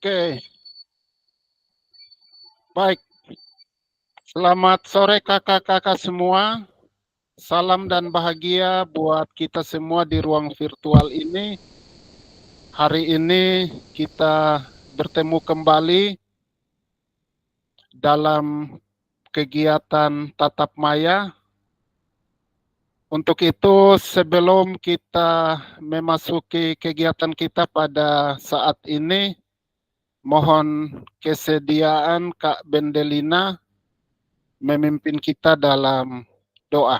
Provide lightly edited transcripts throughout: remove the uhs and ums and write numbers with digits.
Oke, baik. Selamat sore kakak-kakak semua. Salam dan bahagia buat kita semua di ruang virtual ini. Hari ini kita bertemu kembali dalam kegiatan tatap maya. Untuk itu, sebelum kita memasuki kegiatan kita pada saat ini, mohon kesediaan Kak Bendelina memimpin kita dalam doa.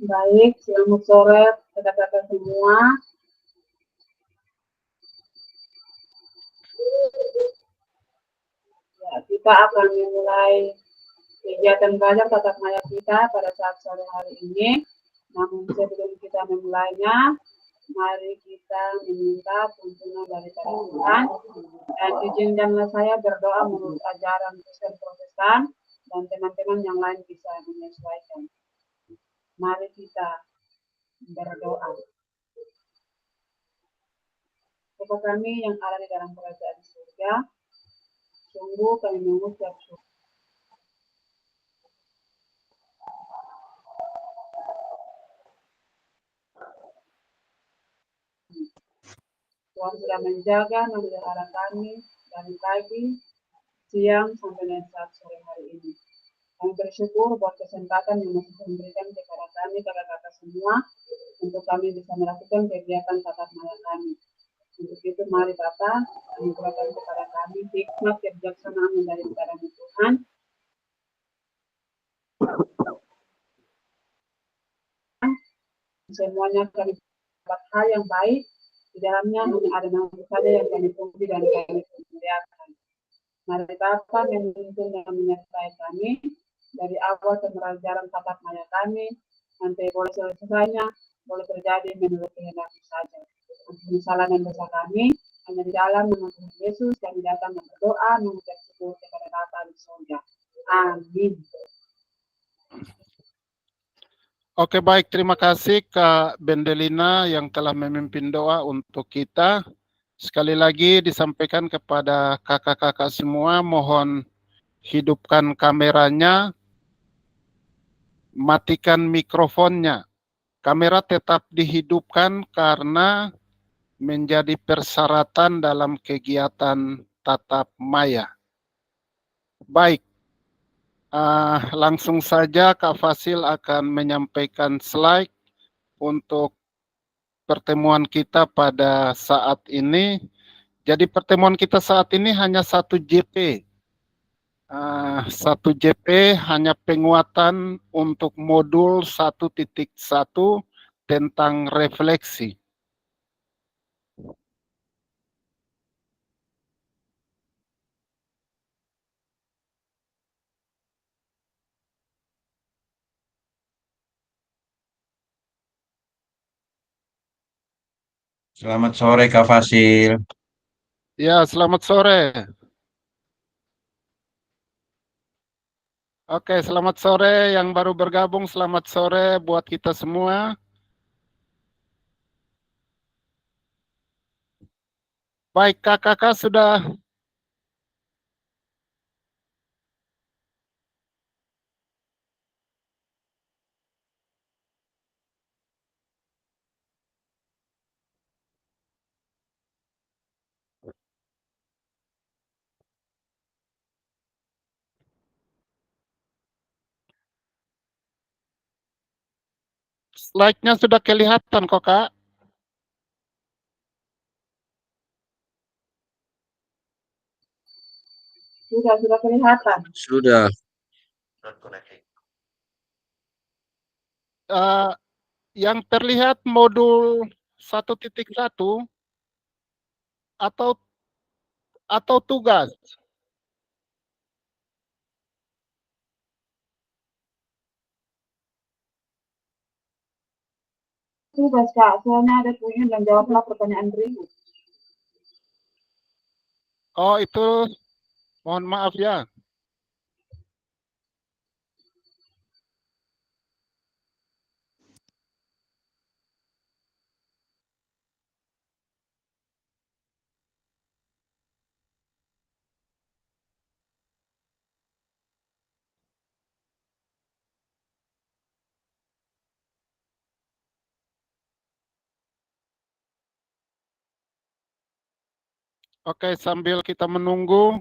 Baik, selamat sore kakak-kakak semua. Ya, kita akan memulai kegiatan belajar tatap maya kita pada saat sore hari ini. Namun sebelum kita memulainya, mari kita meminta tuntunan dari Tuhan. Dan izinkanlah saya berdoa menurut ajaran Kristen Protestan dan teman-teman yang lain bisa menyesuaikan. Mari kita berdoa. Bapa kami yang ada di dalam kerajaan surga, sungguh kami mengucap syukur. Tuhan sudah menjaga memelihara kami dari pagi, siang, sampai dan saat sore hari ini. Kami bersyukur buat kesempatan yang masih diberikan kepada kami, kakak-kakak semua, untuk kami bisa melakukan kegiatan tatap maya kami. Untuk itu mari Bapak, kami berikan kepada kami hikmat kebijaksanaan dari Tuhan. Semuanya kami dapat hal yang baik, di dalamnya hanya ada nama saja yang kami puji dan kami muliakan. Mari Bapak memimpin dan menyertai kami dari awal pembelajaran tatap maya kami, nanti boleh selesainya, boleh terjadi menurut kehendak saja. Ampuni salah dan dosa kami, hanya di dalam nama Tuhan Yesus kami datang dan berdoa mengucap syukur kepada Bapa di surga. Amin. Oke, baik. Terima kasih Kak Bendelina yang telah memimpin doa untuk kita. Sekali lagi disampaikan kepada kakak-kakak semua, mohon hidupkan kameranya, matikan mikrofonnya. Kamera tetap dihidupkan karena menjadi persyaratan dalam kegiatan tatap maya. Baik, langsung saja Kak Fasil akan menyampaikan slide untuk pertemuan kita pada saat ini. Jadi pertemuan kita saat ini hanya satu JP. Satu JP hanya penguatan untuk modul 1.1 tentang refleksi. Selamat sore Kak Fasil. Ya, selamat sore. Oke, selamat sore yang baru bergabung, selamat sore buat kita semua. Baik, kakak-kakak sudah slide-nya sudah kelihatan kok, Kak. Sudah kelihatan. Sudah. Yang terlihat modul 1.1 atau tugas. Tugas Kak, soalnya ada punya dan jawablah pertanyaan berikut. Oh, itu mohon maaf ya. Oke, sambil kita menunggu.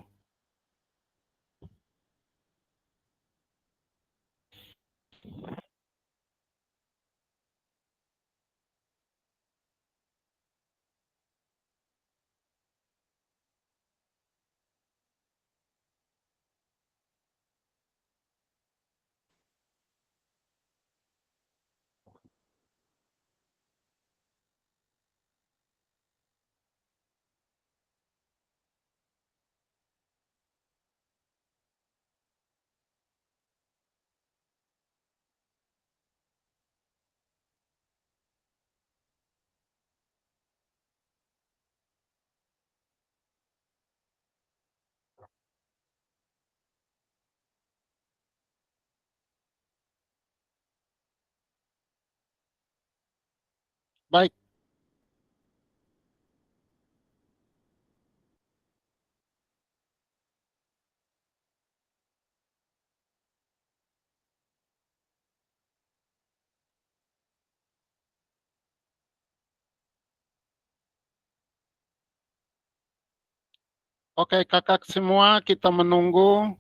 Baik. Oke, kakak semua, kita menunggu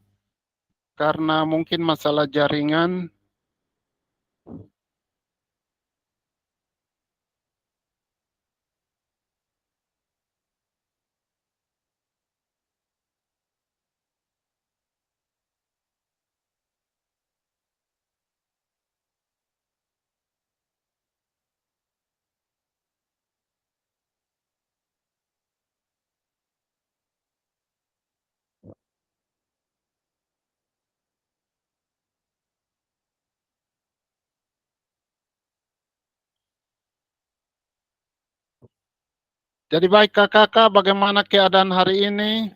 karena mungkin masalah jaringan. Jadi baik kakak, bagaimana keadaan hari ini?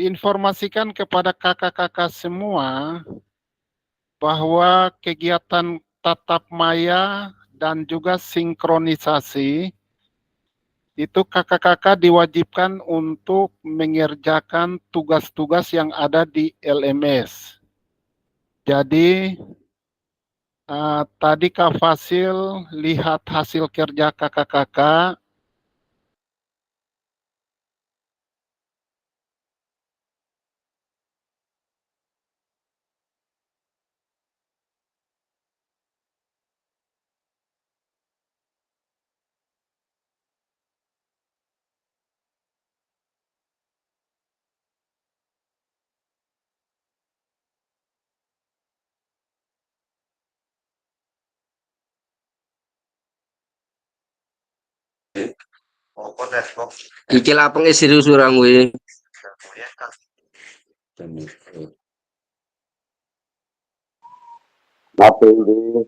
Diinformasikan kepada kakak-kakak semua bahwa kegiatan tatap maya dan juga sinkronisasi itu kakak-kakak diwajibkan untuk mengerjakan tugas-tugas yang ada di LMS. Jadi tadi Kak Fasil lihat hasil kerja kakak-kakak. Iki lapangnya serius orang gue. Apa ini?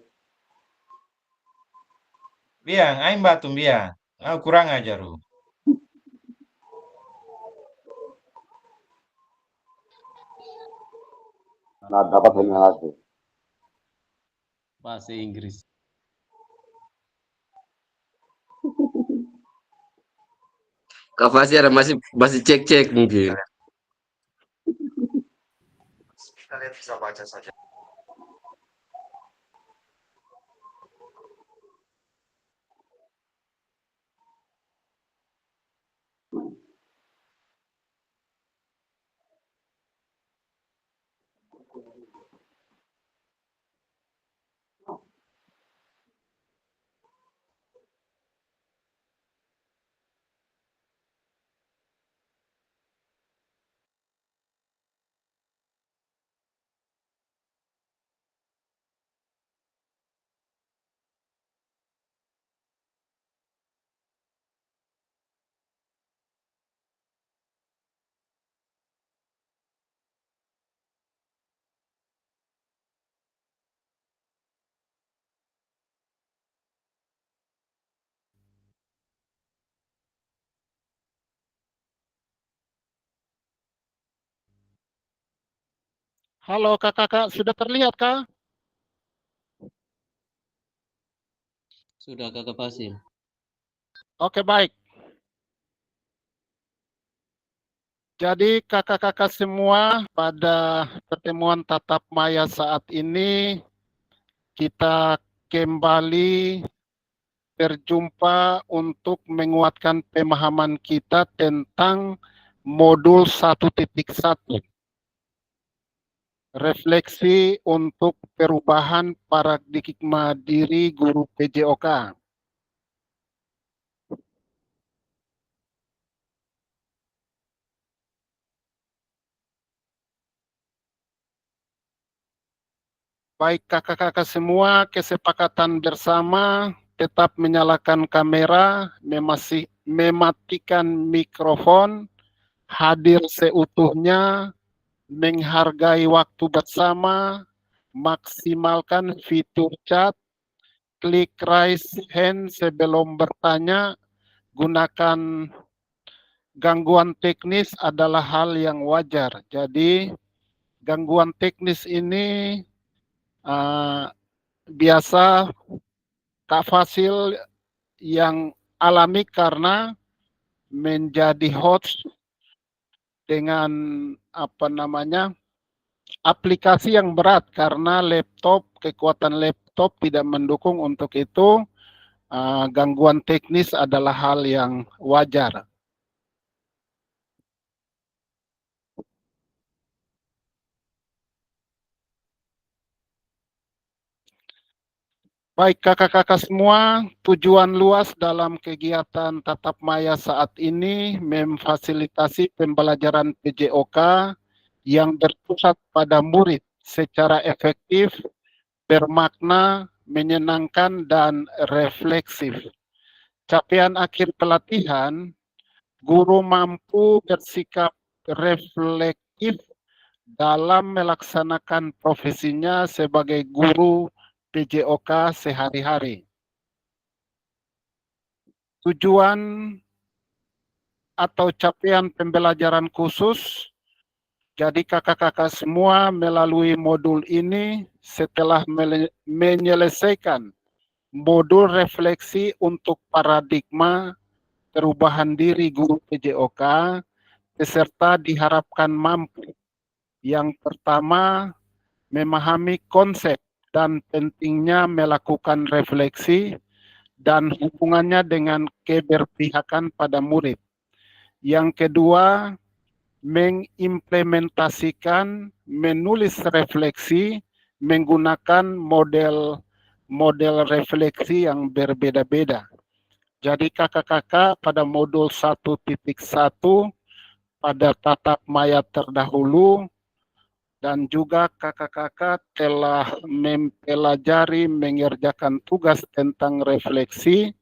Biang, aing batum biang. Ah, kurang ajar lu. Nah, dapat hanya lagi. Bahasa Inggris. Kak Fasih ada masih cek mungkin. Kalian bisa baca saja. Halo kakak-kakak, sudah terlihat kah? Sudah Kakak Fasil. Oke, baik. Jadi kakak-kakak semua, pada pertemuan tatap maya saat ini kita kembali berjumpa untuk menguatkan pemahaman kita tentang modul 1.1. Refleksi untuk perubahan paradigma diri guru PJOK. Baik kakak-kakak semua, kesepakatan bersama tetap menyalakan kamera, mematikan mikrofon, hadir seutuhnya, menghargai waktu bersama, maksimalkan fitur chat, klik raise hand sebelum bertanya, gunakan gangguan teknis adalah hal yang wajar. Jadi gangguan teknis ini biasa Kak Fasil yang alami karena menjadi host dengan aplikasi yang berat karena kekuatan laptop tidak mendukung untuk itu. Gangguan teknis adalah hal yang wajar. Baik kakak-kakak semua, tujuan luas dalam kegiatan tatap maya saat ini memfasilitasi pembelajaran PJOK yang berpusat pada murid secara efektif, bermakna, menyenangkan, dan refleksif. Capaian akhir pelatihan, guru mampu bersikap reflektif dalam melaksanakan profesinya sebagai guru PJOK sehari-hari. Tujuan atau capaian pembelajaran khusus, jadi kakak-kakak semua melalui modul ini setelah menyelesaikan modul refleksi untuk paradigma perubahan diri guru PJOK, peserta diharapkan mampu. Yang pertama, memahami konsep dan pentingnya melakukan refleksi dan hubungannya dengan keberpihakan pada murid. Yang kedua, mengimplementasikan, menulis refleksi menggunakan model refleksi yang berbeda-beda. Jadi kakak-kakak pada modul 1.1 pada tatap maya terdahulu dan juga kakak-kakak telah mempelajari mengerjakan tugas tentang refleksi,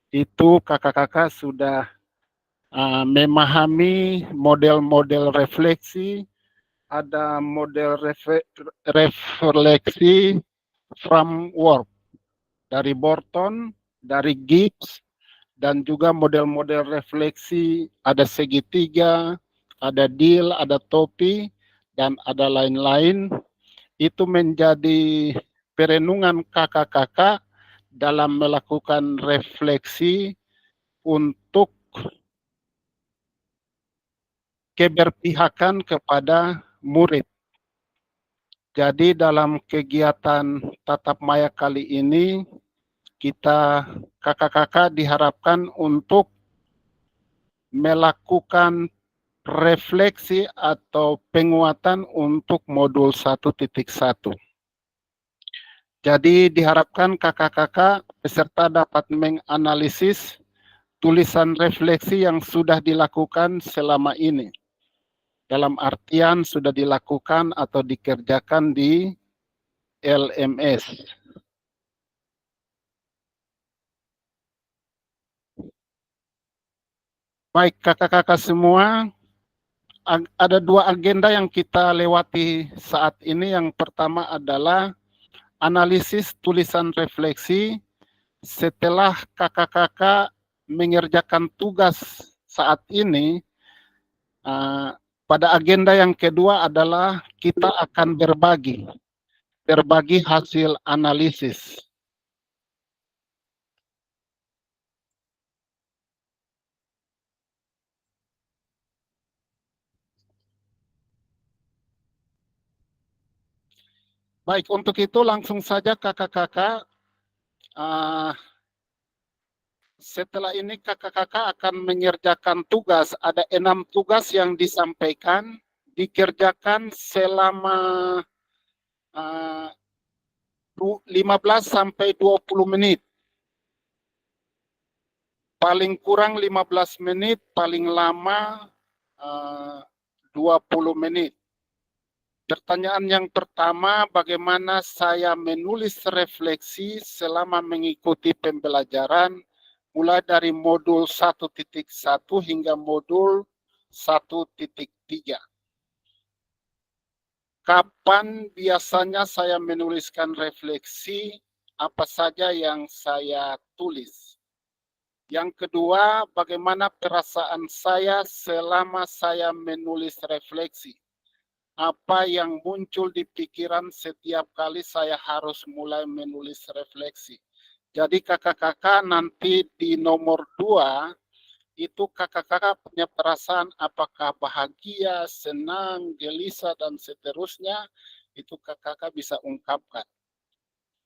itu kakak-kakak sudah memahami model-model refleksi, ada model refleksi framework dari Borton, dari Gibbs, dan juga model-model refleksi ada segitiga, ada deal, ada topi, dan ada lain-lain. Itu menjadi perenungan kakak-kakak dalam melakukan refleksi untuk keberpihakan kepada murid. Jadi dalam kegiatan tatap maya kali ini, kita kakak-kakak diharapkan untuk melakukan refleksi atau penguatan untuk modul 1.1. Jadi diharapkan kakak-kakak peserta dapat menganalisis tulisan refleksi yang sudah dilakukan selama ini. Dalam artian sudah dilakukan atau dikerjakan di LMS. Baik kakak-kakak semua, ada dua agenda yang kita lewati saat ini. Yang pertama adalah analisis tulisan refleksi setelah kakak-kakak mengerjakan tugas saat ini. Pada agenda yang kedua adalah kita akan berbagi hasil analisis. Baik, untuk itu langsung saja kakak-kakak Setelah ini kakak-kakak akan mengerjakan tugas. Ada 6 tugas yang disampaikan, dikerjakan selama 15 sampai 20 menit. Paling kurang 15 menit, paling lama 20 menit. Pertanyaan yang pertama, bagaimana saya menulis refleksi selama mengikuti pembelajaran mulai dari modul 1.1 hingga modul 1.3. Kapan biasanya saya menuliskan refleksi, apa saja yang saya tulis? Yang kedua, bagaimana perasaan saya selama saya menulis refleksi? Apa yang muncul di pikiran setiap kali saya harus mulai menulis refleksi? Jadi kakak-kakak nanti di nomor 2, itu kakak-kakak punya perasaan apakah bahagia, senang, gelisah, dan seterusnya, itu kakak-kakak bisa ungkapkan.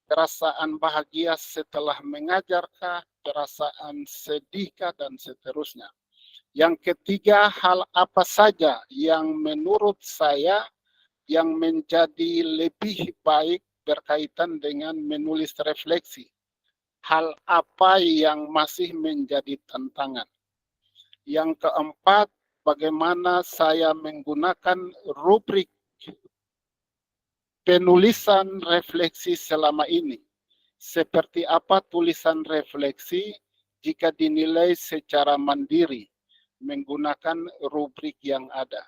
Perasaan bahagia setelah mengajarkah, perasaan sedihkah, dan seterusnya. Yang ketiga, hal apa saja yang menurut saya yang menjadi lebih baik berkaitan dengan menulis refleksi. Hal apa yang masih menjadi tantangan. Yang keempat, bagaimana saya menggunakan rubrik penulisan refleksi selama ini. Seperti apa tulisan refleksi jika dinilai secara mandiri menggunakan rubrik yang ada.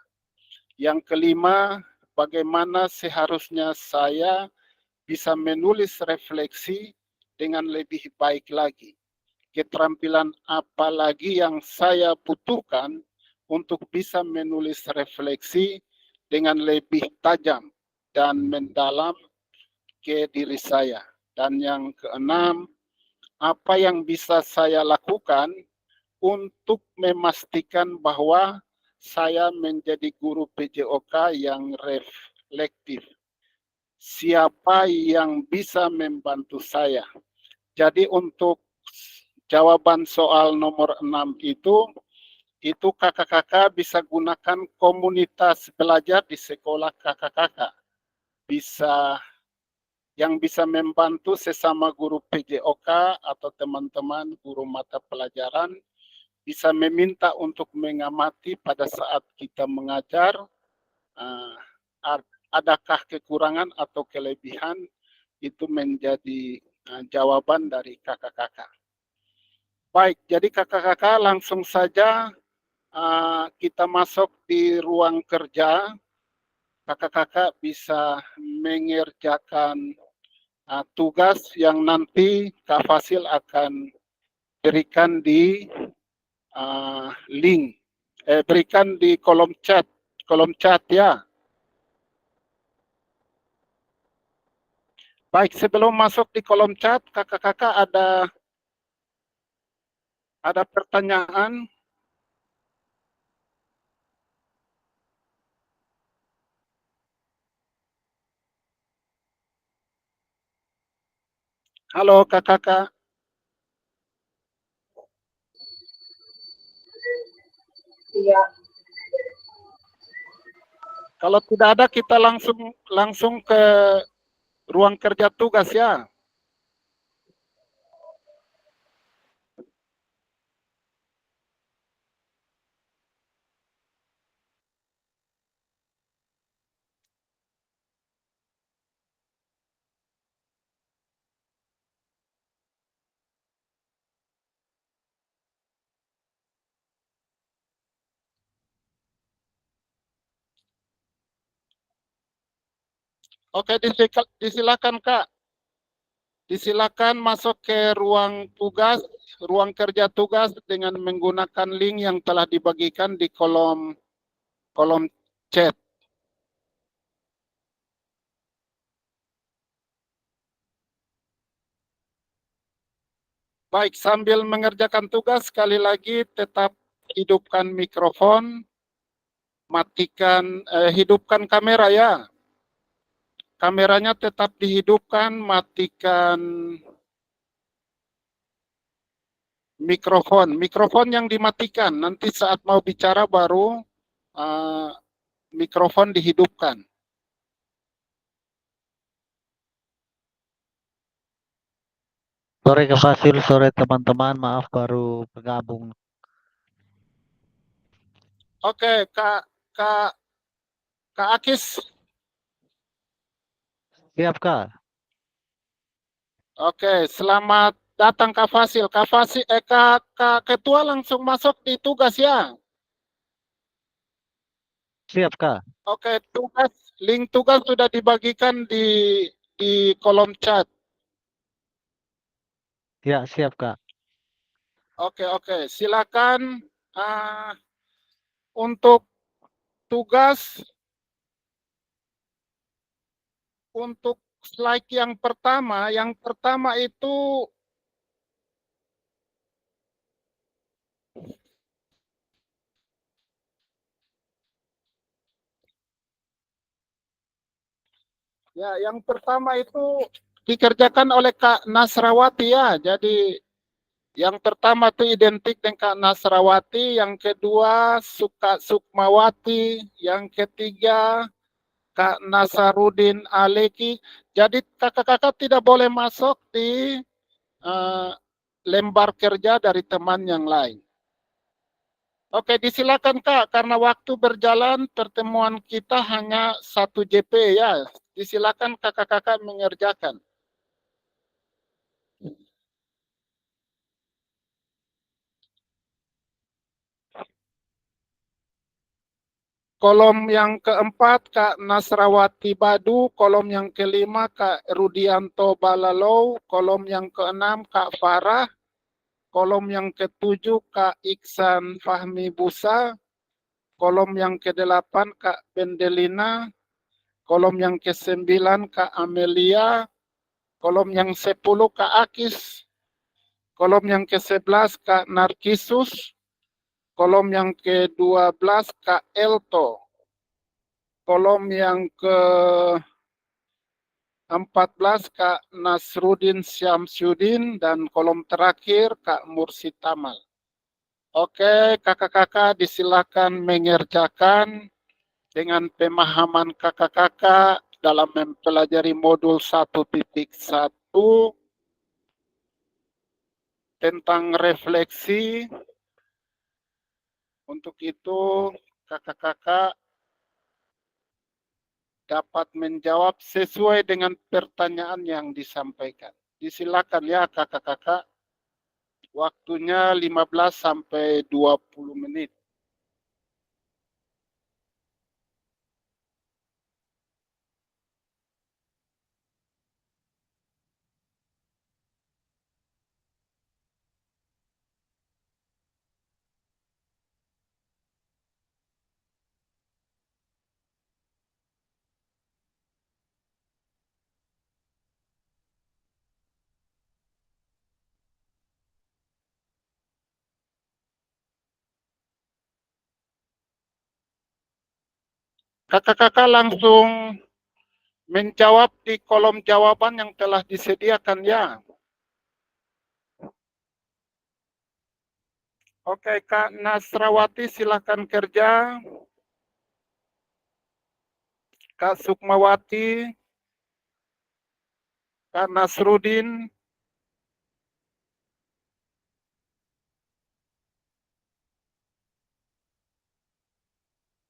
Yang kelima, bagaimana seharusnya saya bisa menulis refleksi dengan lebih baik lagi. Keterampilan apa lagi yang saya butuhkan untuk bisa menulis refleksi dengan lebih tajam dan mendalam ke diri saya. Dan yang keenam, apa yang bisa saya lakukan untuk memastikan bahwa saya menjadi guru PJOK yang reflektif. Siapa yang bisa membantu saya? Jadi untuk jawaban soal nomor 6 itu kakak-kakak bisa gunakan komunitas belajar di sekolah kakak-kakak. Yang bisa membantu sesama guru PJOK atau teman-teman guru mata pelajaran bisa meminta untuk mengamati pada saat kita mengajar, adakah kekurangan atau kelebihan, itu menjadi jawaban dari kakak-kakak. Baik, jadi kakak-kakak langsung saja kita masuk di ruang kerja. Kakak-kakak bisa mengerjakan tugas yang nanti Kak Fasil akan berikan di link, berikan di kolom chat ya. Baik, sebelum masuk di kolom chat, kakak-kakak ada pertanyaan? Halo kakak-kakak. Iya. Kalau tidak ada, kita langsung ke ruang kerja tugas ya. Oke, disilakan Kak. Disilakan masuk ke ruang tugas, ruang kerja tugas dengan menggunakan link yang telah dibagikan di kolom chat. Baik, sambil mengerjakan tugas, sekali lagi tetap hidupkan mikrofon, hidupkan kamera ya. Kameranya tetap dihidupkan, matikan Mikrofon yang dimatikan. Nanti saat mau bicara baru mikrofon dihidupkan. Sore Kak Fasil, sore teman-teman, maaf baru bergabung. Oke, Kak Akis. Siap Kak? Oke, selamat datang Kak Fasil. Kak Fasil, Kak Ketua langsung masuk di tugas ya. Siap Kak? Oke, link tugas sudah dibagikan di kolom chat. Ya, siap Kak. Oke, silakan untuk tugas untuk slide yang pertama itu ya, yang pertama itu dikerjakan oleh Kak Nasrawati ya. Jadi yang pertama itu identik dengan Kak Nasrawati, yang kedua Sukmawati, yang ketiga Kak Nasarudin Aleki. Jadi kakak-kakak tidak boleh masuk di lembar kerja dari teman yang lain. Oke, disilakan Kak, karena waktu berjalan pertemuan kita hanya 1 JP ya. Disilakan kakak-kakak mengerjakan. Kolom yang keempat Kak Nasrawati Badu, kolom yang kelima Kak Rudianto Balalau, kolom yang keenam Kak Farah, kolom yang ketujuh Kak Iksan Fahmi Busa, kolom yang kedelapan Kak Bendelina, kolom yang kesembilan Kak Amelia, kolom yang 10 Kak Akis, kolom yang ke-11 Kak Narkisus, kolom yang ke-12 Kak Elto, kolom yang ke-14 Kak Nasrudin Syamsuddin, dan kolom terakhir Kak Mursid Tamal. Oke, kakak-kakak disilakan mengerjakan dengan pemahaman kakak-kakak dalam mempelajari modul 1.1 tentang refleksi. Untuk itu, kakak-kakak dapat menjawab sesuai dengan pertanyaan yang disampaikan. Disilakan ya kakak-kakak, waktunya 15 sampai 20 menit. Kakak-kakak langsung menjawab di kolom jawaban yang telah disediakan ya. Oke, Kak Nasrawati silakan kerja. Kak Sukmawati, Kak Nasrudin,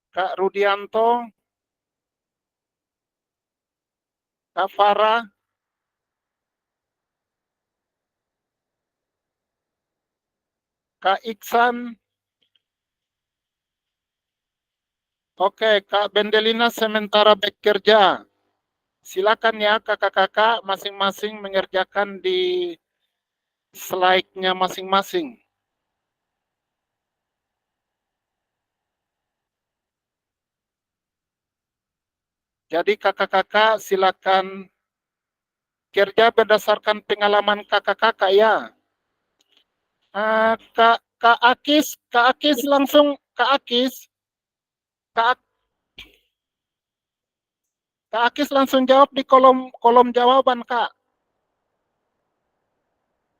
Kak Rudianto, Kak Farah, Kak Iksan. Oke, Kak Bendelina sementara bekerja. Silakan ya kakak-kakak masing-masing mengerjakan di slide-nya masing-masing. Jadi kakak-kakak silakan kerja berdasarkan pengalaman kakak-kakak ya. Kak Akis langsung Kak Akis langsung jawab di kolom jawaban Kak.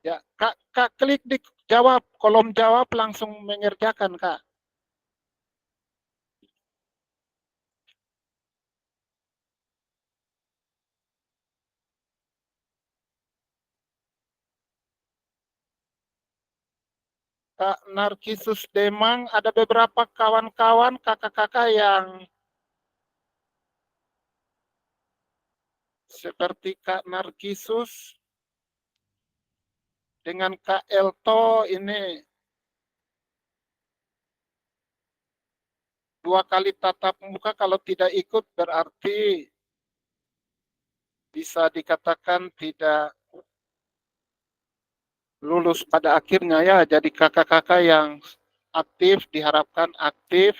Ya, Kak klik di jawab, kolom jawab langsung mengerjakan, Kak. Kak Narkisus Demang, ada beberapa kawan-kawan, kakak-kakak yang seperti Kak Narkisus dengan Kak Elto ini 2 kali tatap muka, kalau tidak ikut berarti bisa dikatakan tidak lulus pada akhirnya ya. Jadi kakak-kakak yang aktif diharapkan aktif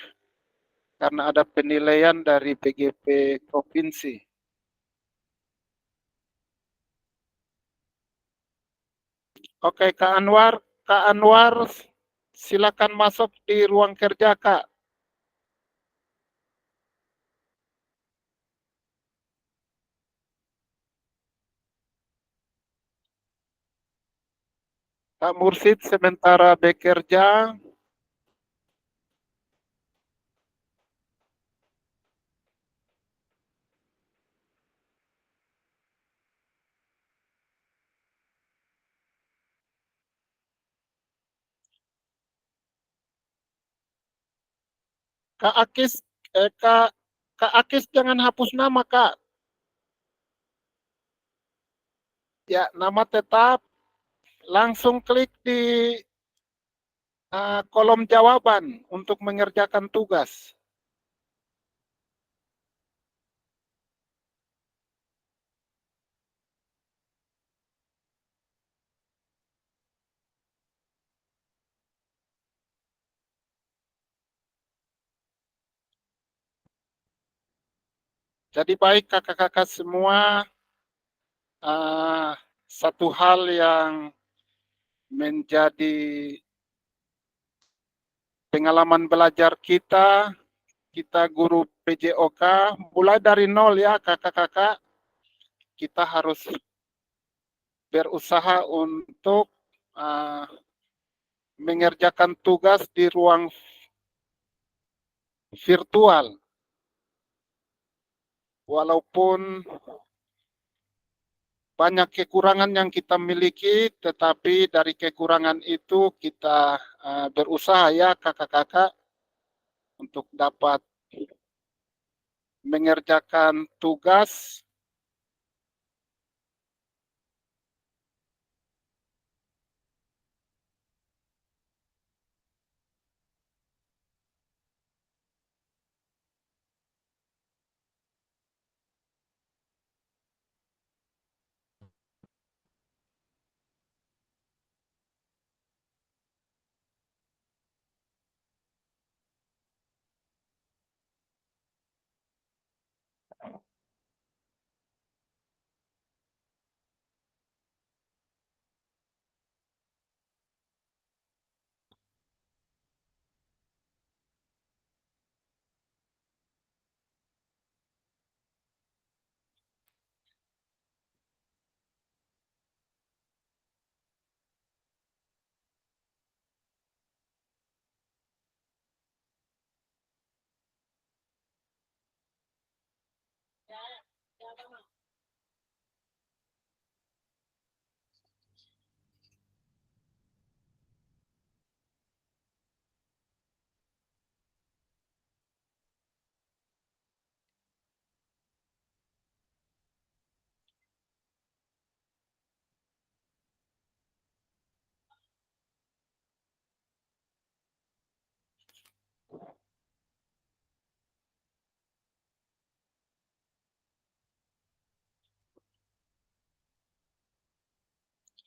karena ada penilaian dari PGP provinsi. Oke, Kak Anwar silakan masuk di ruang kerja, Kak. Kak Mursid sementara bekerja. Kak Akis, Kak Akis jangan hapus nama, Kak. Ya, nama tetap. Langsung klik di kolom jawaban untuk mengerjakan tugas. Jadi baik kakak-kakak semua, satu hal yang menjadi pengalaman belajar kita, kita guru PJOK, mulai dari nol ya kakak-kakak, kita harus berusaha untuk mengerjakan tugas di ruang virtual. Walaupun banyak kekurangan yang kita miliki, tetapi dari kekurangan itu kita berusaha ya kakak-kakak untuk dapat mengerjakan tugas.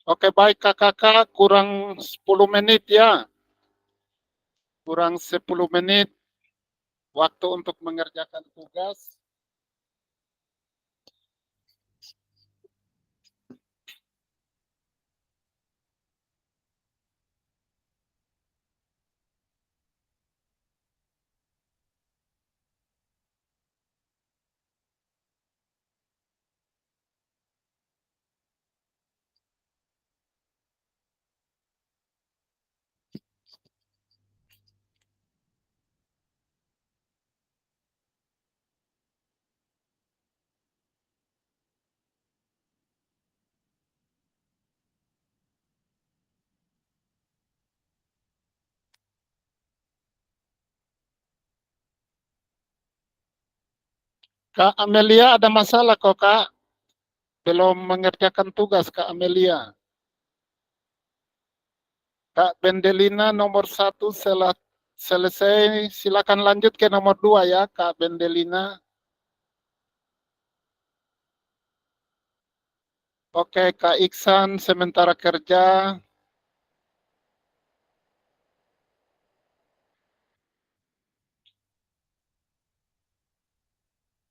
Oke baik kakak-kakak, kurang 10 menit ya. Kurang 10 menit waktu untuk mengerjakan tugas. Kak Amelia ada masalah kok, Kak. Belum mengerjakan tugas, Kak Amelia. Kak Bendelina nomor 1 selesai. Silakan lanjut ke nomor 2 ya, Kak Bendelina. Oke, Kak Iksan sementara kerja.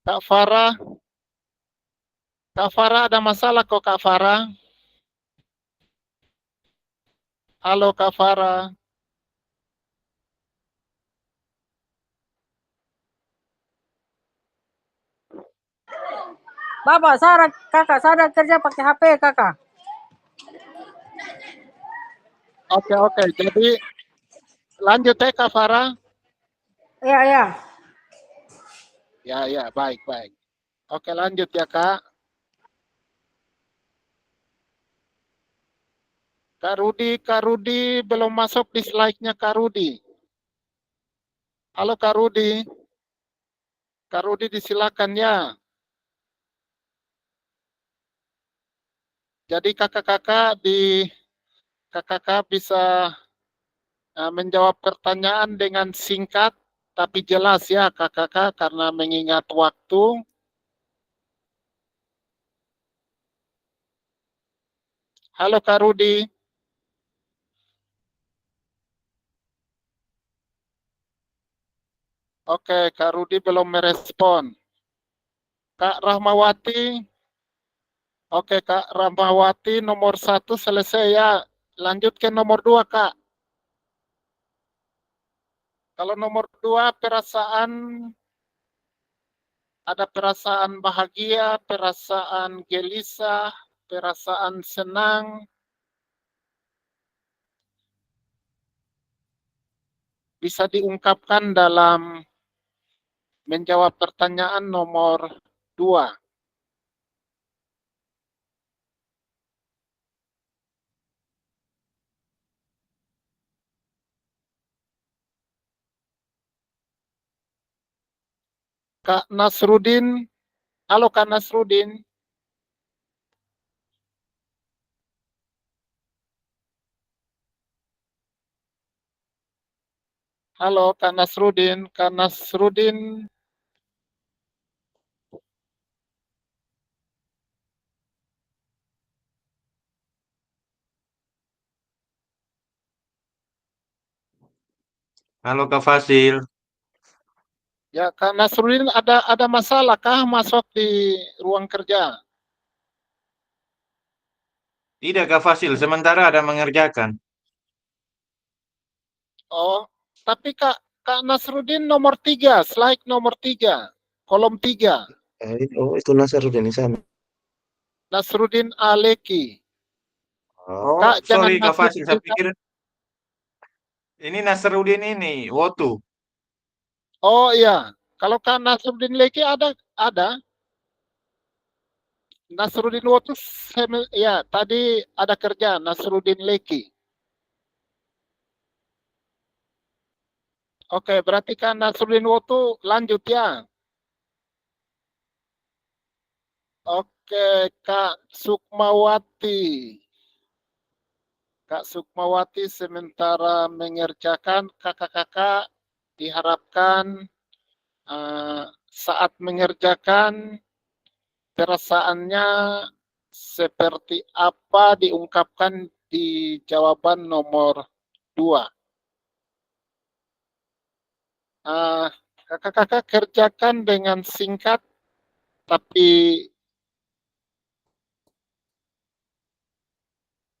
Kak Farah. Kak Farah ada masalah kok, Kak Farah. Halo, Kak Farah. Bapak, saya kerja pakai HP kakak. Oke. Jadi lanjut ya, Kak Farah. Iya. Ya, baik. Oke, lanjut ya, Kak. Kak Rudi belum masuk di slide-nya Kak Rudi. Halo Kak Rudi. Kak Rudi disilakan ya. Jadi kakak-kakak bisa menjawab pertanyaan dengan singkat tapi jelas ya kakak-kakak karena mengingat waktu. Halo Kak Rudi. Oke, Kak Rudi belum merespon. Kak Rahmawati. Oke, Kak Rahmawati nomor 1 selesai ya. Lanjut ke nomor 2, Kak. Kalau nomor 2 ada perasaan bahagia, perasaan gelisah, perasaan senang, bisa diungkapkan dalam menjawab pertanyaan nomor 2. Kak Nasrudin, halo Kak Nasrudin. Halo Kak Nasrudin. Halo Kak Fasil. Ya Kak Nasrudin ada masalah kah masuk di ruang kerja? Tidak Kak Fasil, sementara ada mengerjakan. Oh, tapi Kak Nasrudin nomor 3, slide nomor 3, kolom 3. Oh, itu Nasaruddin di sana. Nasrudin Aleki. Oh, Kak, jangan sorry Kak masuk Fasil, saya pikir ini Nasruddin ini, Wotu. Oh iya, kalau Kak Nasruddin Leki ada. Nasruddin Wotus, ya tadi ada kerja Nasruddin Leki. Oke, berarti Kak Nasruddin Wotu lanjut ya. Oke, Kak Sukmawati. Kak Sukmawati sementara mengerjakan kakak-kakak diharapkan saat mengerjakan perasaannya seperti apa diungkapkan di jawaban nomor 2. Kakak-kakak kerjakan dengan singkat tapi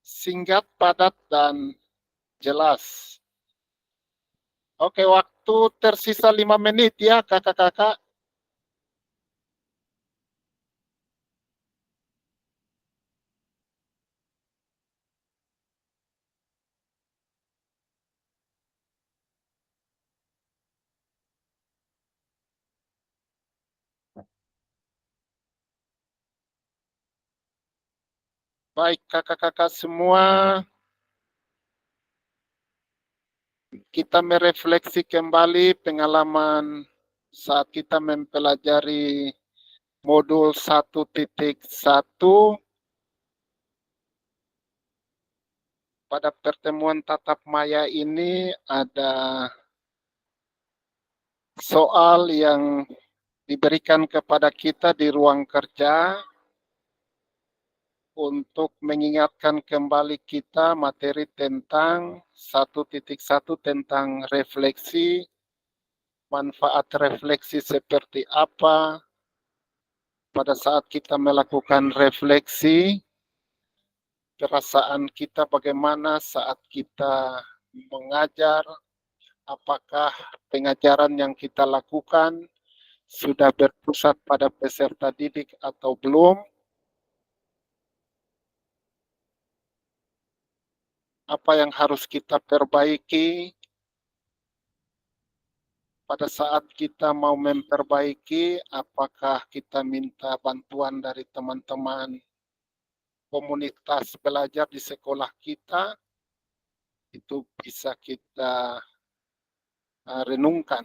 singkat, padat, dan jelas. Oke, waktu tersisa 5 menit ya kakak-kakak. Baik kakak-kakak semua, kita merefleksi kembali pengalaman saat kita mempelajari modul 1.1 pada pertemuan tatap maya ini ada soal yang diberikan kepada kita di ruang kerja untuk mengingatkan kembali kita materi tentang 1.1 tentang refleksi, manfaat refleksi seperti apa pada saat kita melakukan refleksi, perasaan kita bagaimana saat kita mengajar, apakah pengajaran yang kita lakukan sudah berpusat pada peserta didik atau belum, apa yang harus kita perbaiki. Pada saat kita mau memperbaiki, apakah kita minta bantuan dari teman-teman komunitas belajar di sekolah kita, itu bisa kita renungkan.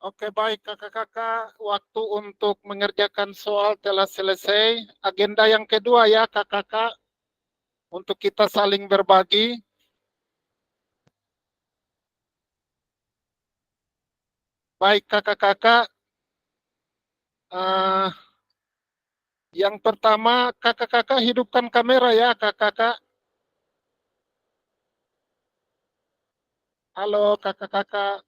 Oke, baik kakak-kakak, waktu untuk mengerjakan soal telah selesai. Agenda yang kedua ya kakak-kakak, untuk kita saling berbagi. Baik kakak-kakak, eh, yang pertama kakak-kakak hidupkan kamera ya kakak-kakak. Halo kakak-kakak.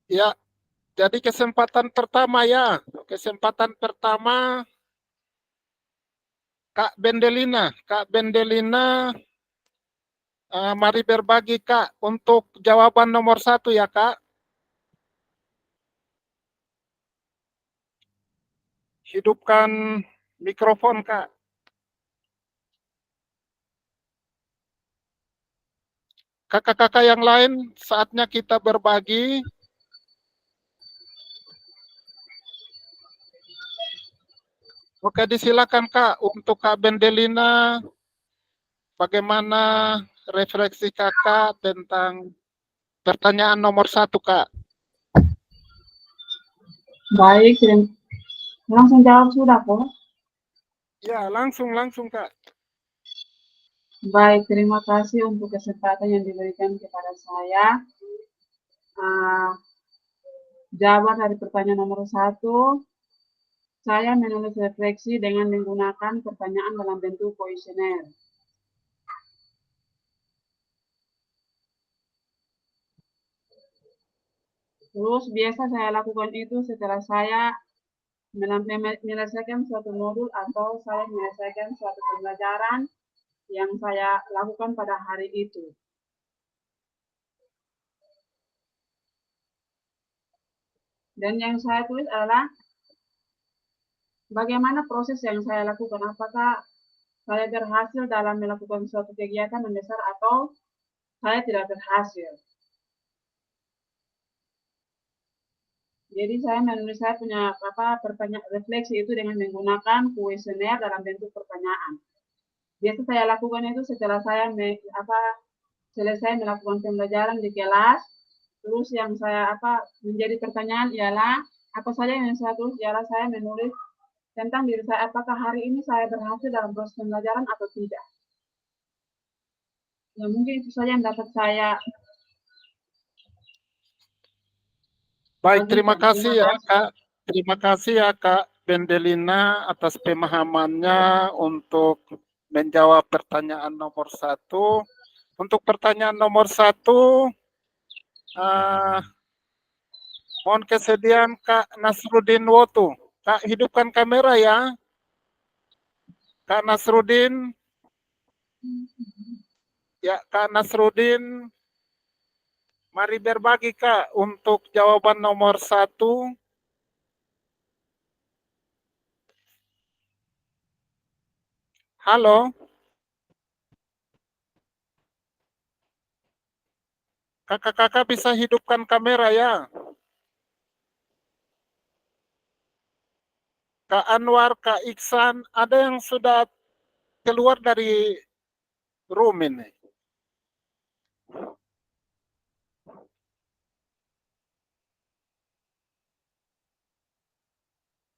Ya, jadi kesempatan pertama ya. Kesempatan pertama Kak Bendelina. Kak Bendelina, mari berbagi Kak untuk jawaban nomor 1 ya Kak. Hidupkan mikrofon Kak. Kakak-kakak yang lain, saatnya kita berbagi. Oke, disilakan Kak untuk Kak Bendelina, bagaimana refleksi Kakak tentang pertanyaan nomor 1 Kak. Baik, langsung jawab sudah kok. Ya, langsung Kak. Baik, terima kasih untuk kesempatan yang diberikan kepada saya. Jawab dari pertanyaan nomor 1. Saya menulis refleksi dengan menggunakan pertanyaan dalam bentuk kuesioner. Terus biasa saya lakukan itu setelah saya menyelesaikan suatu modul atau saya menyelesaikan suatu pembelajaran yang saya lakukan pada hari itu. Dan yang saya tulis adalah bagaimana proses yang saya lakukan. Apakah saya berhasil dalam melakukan suatu kegiatan mendesak atau saya tidak berhasil. Jadi saya menulis saya punya pertanyaan refleksi itu dengan menggunakan kuesioner dalam bentuk pertanyaan. Biasa saya lakukan itu setelah saya selesai melakukan pembelajaran di kelas. Terus yang saya menjadi pertanyaan ialah apa saja yang saya tulis ialah saya menulis tentang diri saya, apakah hari ini saya berhasil dalam proses pembelajaran atau tidak. Ya mungkin itu saja yang dapat saya. Baik, terima kasih ya Kak. Terima kasih ya Kak Bendelina atas pemahamannya untuk menjawab pertanyaan nomor 1. Untuk pertanyaan nomor 1, mohon kesediaan Kak Nasruddin Wotu. Kak, hidupkan kamera ya. Kak Nasruddin. Ya, Kak Nasruddin, mari berbagi Kak untuk jawaban nomor 1. Halo. Kakak-kakak bisa hidupkan kamera ya. Kak Anwar, Kak Iksan, ada yang sudah keluar dari room ini.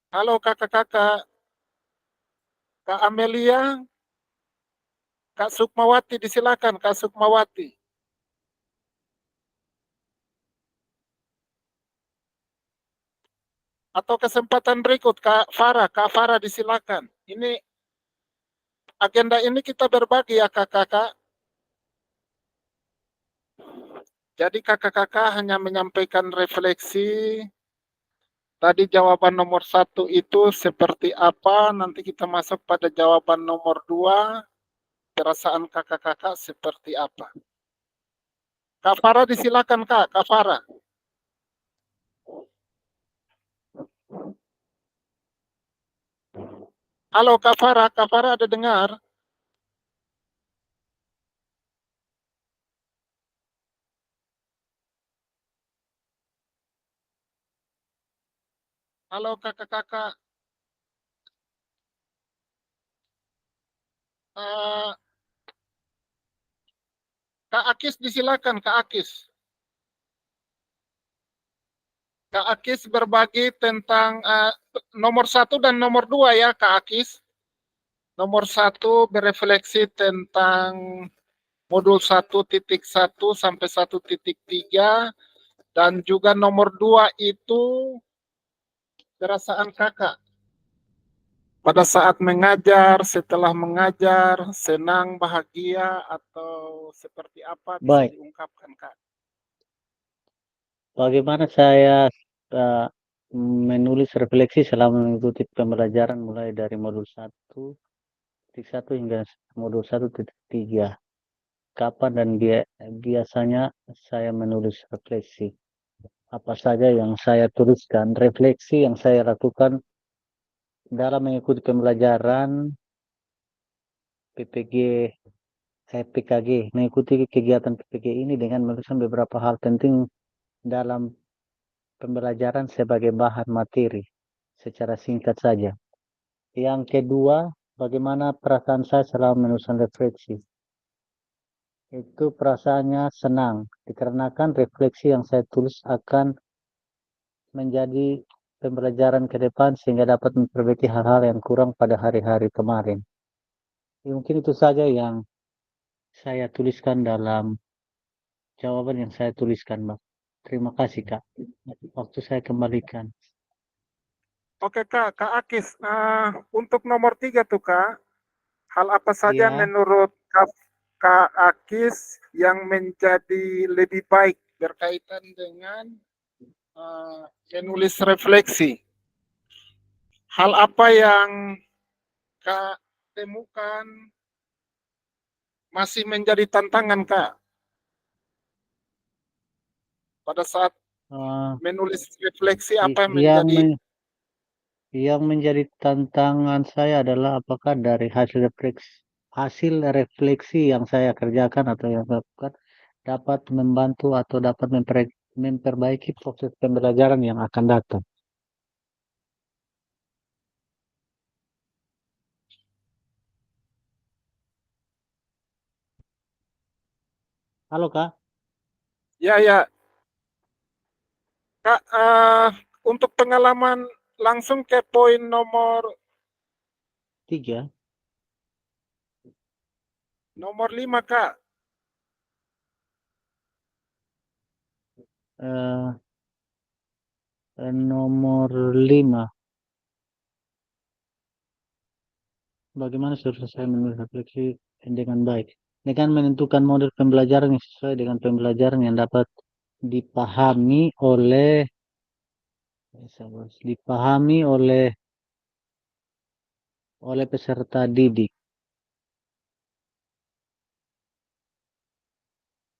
Halo kakak-kakak. Kak Amelia, Kak Sukmawati, disilakan Kak Sukmawati. Atau kesempatan berikut Kak Farah disilakan. Ini agenda ini kita berbagi ya kakak-kakak. Jadi kakak-kakak hanya menyampaikan refleksi. Tadi jawaban nomor 1 itu seperti apa, nanti kita masuk pada jawaban nomor 2, perasaan kakak-kakak seperti apa. Kak Farah disilakan Kak Farah. Halo Kak Farah ada dengar? Halo kakak-kakak. Akis disilakan, Kak Akis. Kak Akis berbagi tentang nomor 1 dan nomor 2 ya, Kak Akis. Nomor 1 berefleksi tentang modul 1.1 sampai 1.3 dan juga nomor 2 itu perasaan kakak pada saat mengajar, setelah mengajar, senang, bahagia, atau seperti apa bisa Baik. diungkapkan, Kak? Bagaimana saya menulis refleksi selama mengikuti pembelajaran mulai dari modul 1.1 hingga modul 1.3. Kapan dan biasanya saya menulis refleksi? Apa saja yang saya tuliskan? Refleksi yang saya lakukan dalam mengikuti pembelajaran PPG PKG, mengikuti kegiatan PPG ini dengan menuliskan beberapa hal penting dalam pembelajaran sebagai bahan materi secara singkat saja. Yang kedua, bagaimana perasaan saya selama menuliskan refleksi? Itu perasaannya senang, dikarenakan refleksi yang saya tulis akan menjadi pembelajaran ke depan sehingga dapat memperbaiki hal-hal yang kurang pada hari-hari kemarin. Mungkin itu saja yang saya tuliskan dalam jawaban yang saya tuliskan, Bang. Terima kasih, Kak. Waktu saya kembalikan. Oke, Kak. Kak Akis, untuk nomor 3 tuh, Kak. Hal apa saja Iya. menurut Kak Akis yang menjadi lebih baik berkaitan dengan menulis refleksi? Hal apa yang Kak temukan masih menjadi tantangan, Kak, pada saat Eh, menulis refleksi? i- Apa yang yang menjadi men- yang menjadi tantangan saya adalah apakah dari hasil refleksi yang saya kerjakan atau yang saya lakukan dapat membantu atau dapat memperbaiki proses pembelajaran yang akan datang. Halo, Kak. ya Kak, untuk pengalaman langsung ke poin nomor 3. 5, Kak. Nomor 5. Bagaimana seharusnya saya menulis refleksi dengan baik? Dengan menentukan model pembelajaran yang sesuai dengan pembelajaran yang dapat dipahami oleh peserta didik.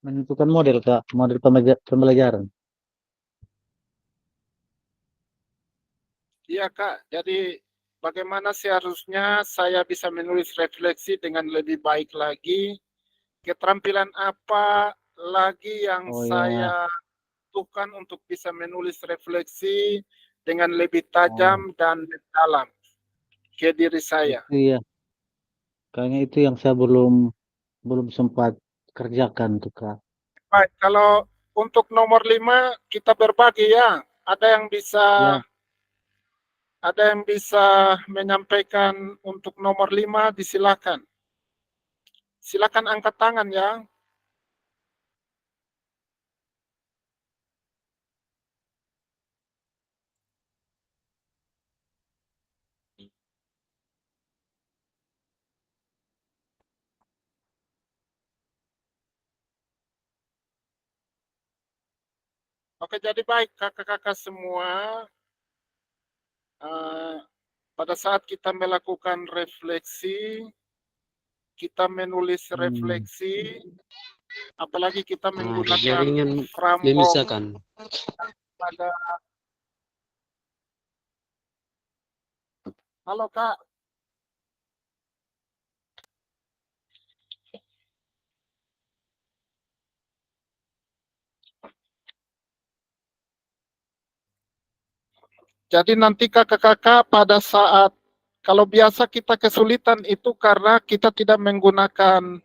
Menentukan model, Kak, model pembelajaran. Iya, Kak. Jadi bagaimana seharusnya saya bisa menulis refleksi dengan lebih baik lagi? Keterampilan apa lagi yang Oh saya ya, butuhkan untuk bisa menulis refleksi dengan lebih oh, tajam dan dalam ke diri saya? itu ya. Kayaknya itu yang saya belum sempat kerjakan tuh, Kak. Baik, kalau untuk nomor 5 kita berbagi ya. Ada yang bisa Ya, menyampaikan untuk nomor 5, disilakan. Silakan angkat tangan ya. Oke, jadi baik kakak-kakak semua, pada saat kita melakukan refleksi, kita menulis refleksi, apalagi kita menggunakan Jaringan framework memisahkan. pada. Halo, Kak. Jadi nanti kakak-kakak pada saat, kalau biasa kita kesulitan itu karena kita tidak menggunakan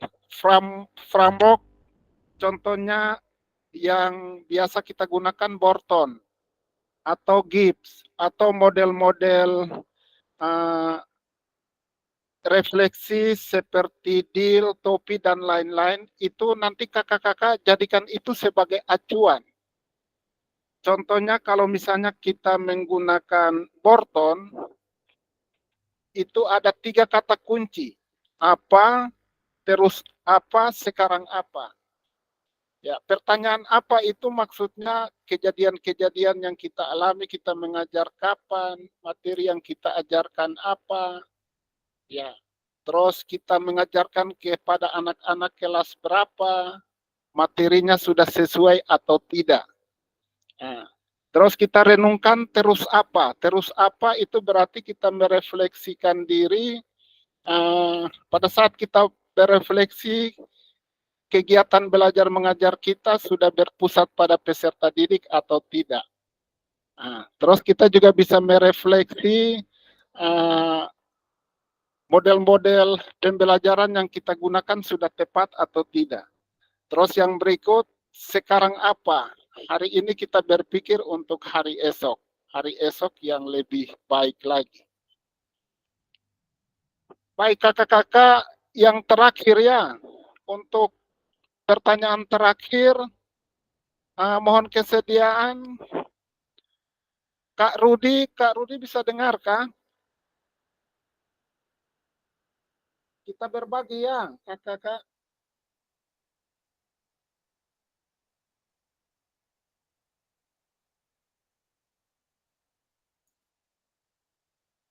framework Contohnya yang biasa kita gunakan Borton atau Gibbs atau model-model refleksi seperti deal, topi, dan lain-lain, itu nanti kakak-kakak jadikan itu sebagai acuan. Contohnya kalau misalnya kita menggunakan Borton, itu ada 3 kata kunci. Apa, terus apa, sekarang apa. Ya, pertanyaan apa itu maksudnya kejadian-kejadian yang kita alami, kita mengajar kapan, materi yang kita ajarkan apa, ya. Terus kita mengajarkan kepada anak-anak kelas berapa, materinya sudah sesuai atau tidak. Nah, terus kita renungkan terus apa. Terus apa itu berarti kita merefleksikan diri pada saat kita berefleksi kegiatan belajar mengajar kita sudah berpusat pada peserta didik atau tidak. Nah, terus kita juga bisa merefleksi model-model pembelajaran yang kita gunakan sudah tepat atau tidak. Terus yang berikut, sekarang apa? Hari ini kita berpikir untuk hari esok. Hari esok yang lebih baik lagi. Baik kakak-kakak, yang terakhir ya, untuk pertanyaan terakhir, mohon kesediaan. Kak Rudi bisa dengar kah? Kita berbagi ya, kakak-kakak.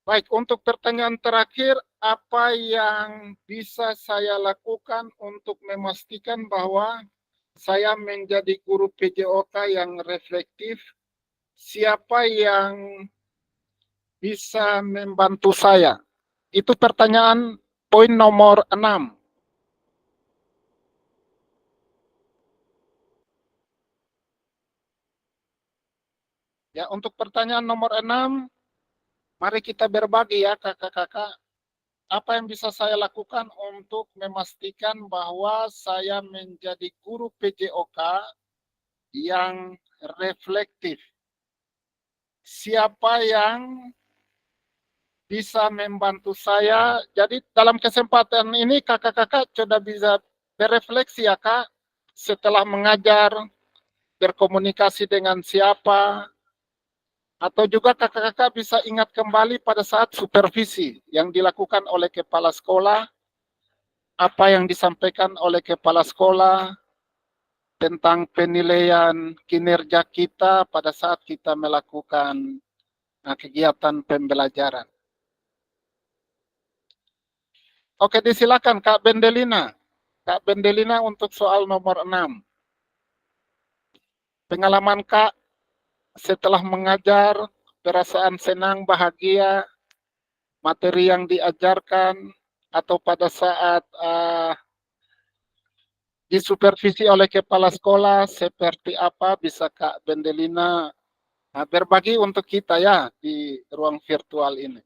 Baik, untuk pertanyaan terakhir, apa yang bisa saya lakukan untuk memastikan bahwa saya menjadi guru PJOK yang reflektif? Siapa yang bisa membantu saya? Itu pertanyaan poin nomor 6. Ya, untuk pertanyaan nomor 6, mari kita berbagi ya kakak-kakak. Apa yang bisa saya lakukan untuk memastikan bahwa saya menjadi guru PJOK yang reflektif? Siapa yang bisa membantu saya? Jadi dalam kesempatan ini kakak-kakak sudah bisa berefleksi ya kak, setelah mengajar, berkomunikasi dengan siapa, atau juga kakak-kakak bisa ingat kembali pada saat supervisi yang dilakukan oleh kepala sekolah, apa yang disampaikan oleh kepala sekolah tentang penilaian kinerja kita pada saat kita melakukan kegiatan pembelajaran. Oke, disilakan Kak Bendelina. Kak Bendelina untuk soal nomor 6. Pengalaman Kak setelah mengajar, perasaan senang, bahagia, materi yang diajarkan, atau pada saat disupervisi oleh kepala sekolah, seperti apa bisa Kak Bendelina berbagi untuk kita ya di ruang virtual ini.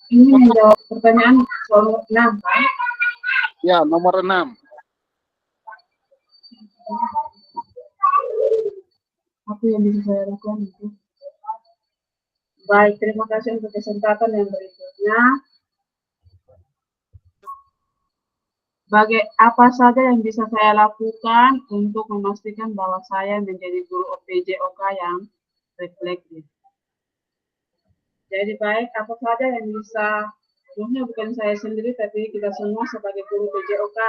Ini menjawab pertanyaan soal 6 kan? Ya, nomor 6. Apa yang bisa saya lakukan itu? Baik, terima kasih untuk kesempatan yang berikutnya. Apa saja yang bisa saya lakukan untuk memastikan bahwa saya menjadi guru PJOK yang reflektif? Jadi baik, apa saja yang bisa, sebenarnya bukan saya sendiri, tapi kita semua sebagai guru PJOK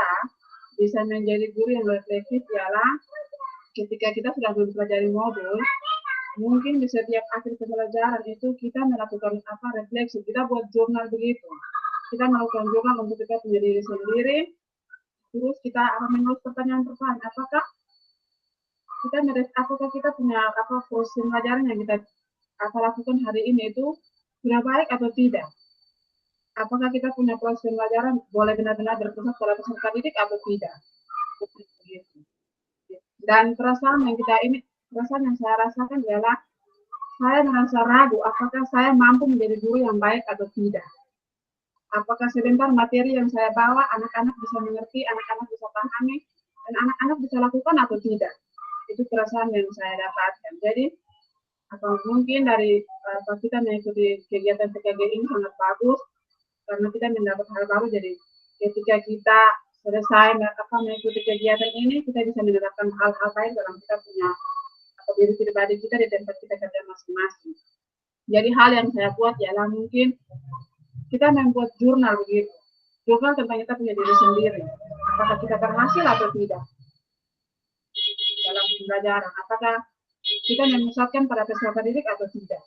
bisa menjadi guru yang reflektif ialah ketika kita sudah mempelajari modul, mungkin di setiap akhir pembelajaran itu kita melakukan refleksi, kita buat jurnal begitu. Kita melakukan jurnal untuk kita punya diri sendiri, terus kita akan menulis pertanyaan-pertanyaan, apakah kita punya proses pembelajaran yang kita lakukan hari ini itu sudah baik atau tidak? Apakah kita punya proses pembelajaran boleh benar-benar berpusat pada peserta didik atau tidak? Dan perasaan yang saya rasakan adalah saya merasa ragu apakah saya mampu menjadi guru yang baik atau tidak. apakah sebentar materi yang saya bawa anak-anak bisa mengerti, anak-anak bisa pahami, dan anak-anak bisa lakukan atau tidak. Itu perasaan yang saya dapatkan. Jadi, atau mungkin dari kita mengikuti kegiatan PKG ini sangat bagus, karena kita mendapat hal baru. Jadi, ketika kita selesai mengikuti kegiatan ini, kita bisa mendapatkan hal-hal baik dalam kita punya atau diri pribadi kita di tempat kita kerja masing-masing. Jadi hal yang saya buat ialah mungkin kita membuat jurnal begitu. Jurnal tentang kita punya diri sendiri. Apakah kita berhasil atau tidak dalam pembelajaran? Apakah kita memusatkan pada peserta didik atau tidak?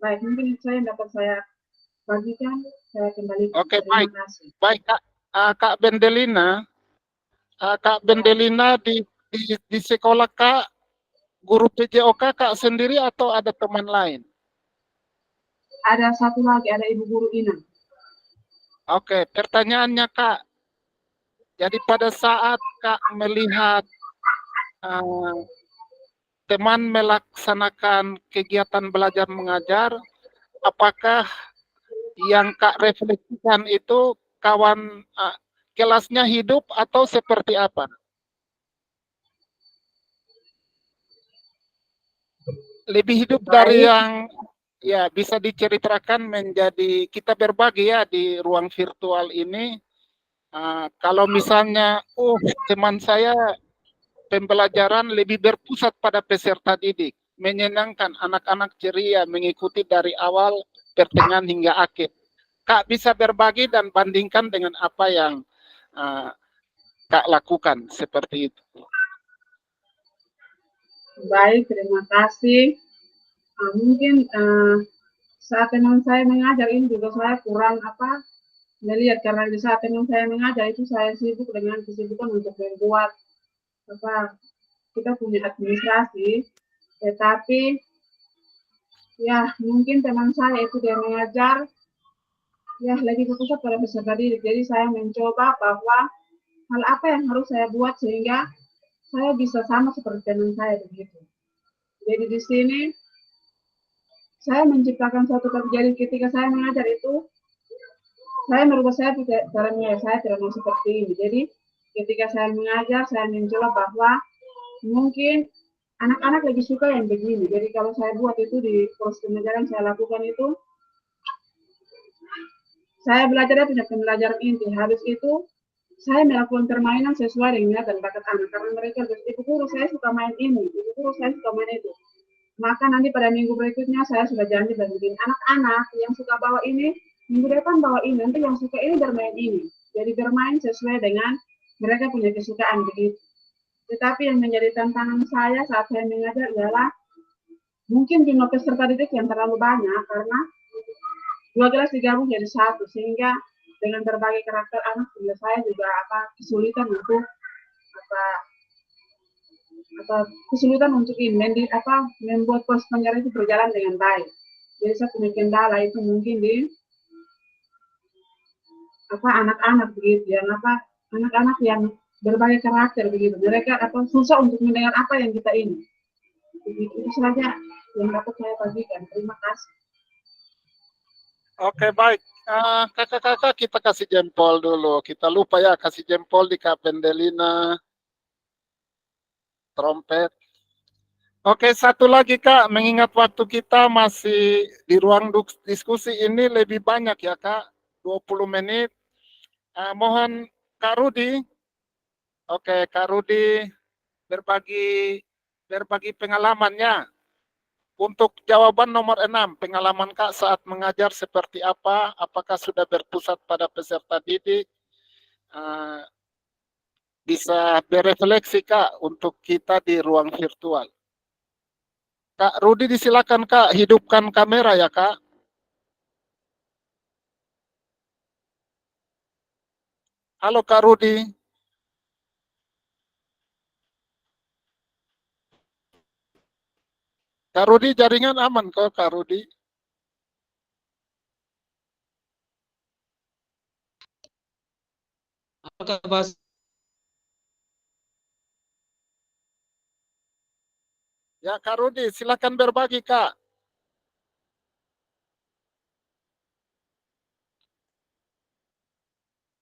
Baik, mungkin itu yang dapat saya bagikan. Saya kembali. Oke, Terima baik. kasih. Baik, Kak Bendelina. Kak Bendelina di sekolah Kak, guru PJOK Kak sendiri atau ada teman lain? Ada satu lagi, ada Ibu Guru Ina. Oke, pertanyaannya Kak. Jadi pada saat Kak melihat teman melaksanakan kegiatan belajar mengajar, apakah yang Kak refleksikan itu kawan kelasnya hidup atau seperti apa? Lebih hidup dari yang ya bisa diceritakan menjadi kita berbagi ya di ruang virtual ini. Kalau misalnya, teman saya pembelajaran lebih berpusat pada peserta didik, menyenangkan, anak-anak ceria, mengikuti dari awal, pertengahan hingga akhir. Kak bisa berbagi dan bandingkan dengan apa yang Kak lakukan, seperti itu. Baik, terima kasih. Mungkin saat teman saya mengajar ini juga saya kurang melihat, karena di saat teman saya mengajar itu saya sibuk dengan kesibukan untuk membuat kita punya administrasi, tetapi ya mungkin teman saya itu dia mengajar ya lagi berpusat pada peserta didik. Jadi saya mencoba bahwa hal apa yang harus saya buat sehingga saya bisa sama seperti teman saya begitu. Jadi di sini saya menciptakan suatu kejadian ketika saya mengajar itu, saya merubah saya cara mengajar saya tidak mau seperti ini. Jadi ketika saya mengajar, saya mencoba bahwa mungkin anak-anak lebih suka yang begini. Jadi kalau saya buat itu di proses pembelajaran saya lakukan itu, saya belajar punya pembelajaran inti. Habis itu saya melakukan permainan sesuai dengan minat dan bakat anak. Karena mereka ibu guru saya suka main ini, ibu guru saya suka main itu. Maka nanti pada minggu berikutnya saya sudah janji dan bikin anak-anak yang suka bawa ini, minggu depan bawa ini, nanti yang suka ini bermain ini. Jadi bermain sesuai dengan mereka punya kesukaan begitu. Tetapi yang menjadi tantangan saya saat saya mengajar adalah mungkin jumlah peserta didik yang terlalu banyak karena 2 kelas digabung jadi satu, sehingga dengan berbagai karakter anak saya juga kesulitan untuk kesulitan untuk membuat proses pengajaran itu berjalan dengan baik. Jadi saya punya kendala itu mungkin di anak-anak begitu ya, anak-anak yang berbagai karakter begitu. Mereka susah untuk mendengar apa yang kita ini. Itu saja yang dapat saya bagikan. Terima kasih. Oke, baik. Kakak-kakak kita kasih jempol dulu. Kita lupa ya kasih jempol di Kak Bendelina. Trompet. Oke, satu lagi Kak, mengingat waktu kita masih di ruang diskusi ini lebih banyak ya Kak, 20 menit. Mohon Kak Rudi, oke Kak Rudi berbagi pengalamannya. Untuk jawaban nomor 6, pengalaman Kak saat mengajar seperti apa, apakah sudah berpusat pada peserta didik, bisa berefleksi Kak untuk kita di ruang virtual. Kak Rudi disilakan Kak, hidupkan kamera ya Kak. Halo Kak Rudi. Kak Rudi jaringan aman kok Kak Rudi. Apakah Mas? Ya Kak Rudi silakan berbagi Kak.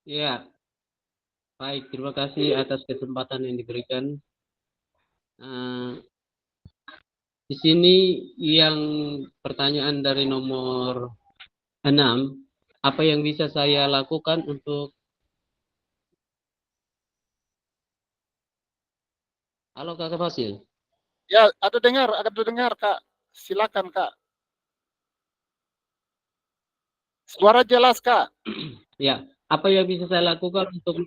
Ya, baik. Terima kasih atas kesempatan yang diberikan. Di sini yang pertanyaan dari nomor 6, apa yang bisa saya lakukan untuk Halo Kakak Fasil. Ya, ada dengar Kak. Silakan Kak. Suara jelas Kak. Ya, apa yang bisa saya lakukan untuk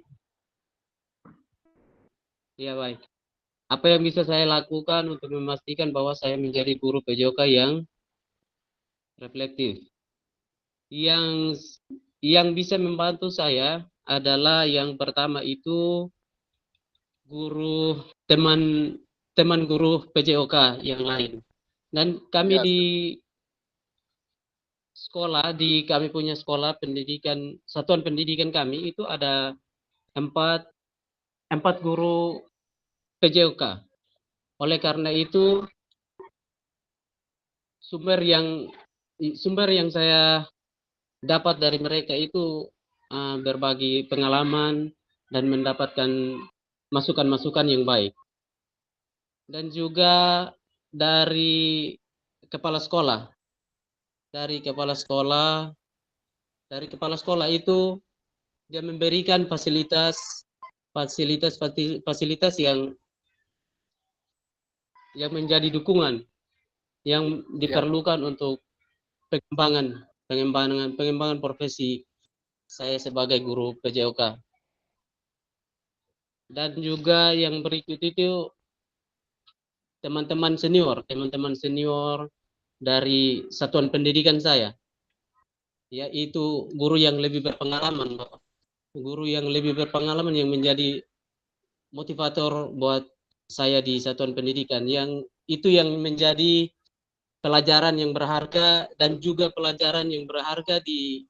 Ya, baik. Apa yang bisa saya lakukan untuk memastikan bahwa saya menjadi guru PJOK yang reflektif? Yang bisa membantu saya adalah yang pertama itu teman guru PJOK yang lain. Dan kami Ya, di kami punya sekolah pendidikan, satuan pendidikan kami itu ada empat guru PJOK. Oleh karena itu sumber yang saya dapat dari mereka itu berbagi pengalaman dan mendapatkan masukan-masukan yang baik. Dan juga dari kepala sekolah. Dari kepala sekolah itu dia memberikan fasilitas yang menjadi dukungan yang diperlukan untuk pengembangan profesi saya sebagai guru PJOK. Dan juga yang berikut itu teman-teman senior dari satuan pendidikan saya, yaitu guru yang lebih berpengalaman, Bapak. Guru yang lebih berpengalaman yang menjadi motivator buat saya di satuan pendidikan, yang itu yang menjadi pelajaran yang berharga dan juga pelajaran yang berharga di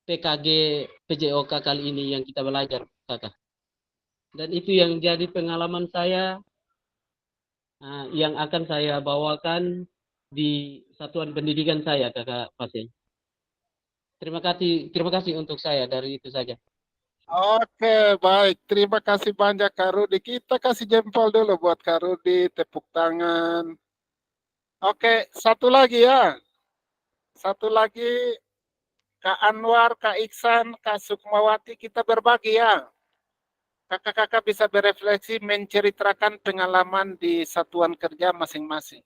PKG PJOK kali ini yang kita belajar, Kakak. Dan itu yang jadi pengalaman saya yang akan saya bawakan di satuan pendidikan saya, Kakak Fasil. Terima kasih untuk saya, dari itu saja. Oke, baik. Terima kasih banyak Kak Rudi. Kita kasih jempol dulu buat Kak Rudi, tepuk tangan. Oke, satu lagi ya. Satu lagi Kak Anwar, Kak Iksan, Kak Sukmawati, kita berbagi ya. Kakak-kakak bisa berefleksi menceritakan pengalaman di satuan kerja masing-masing.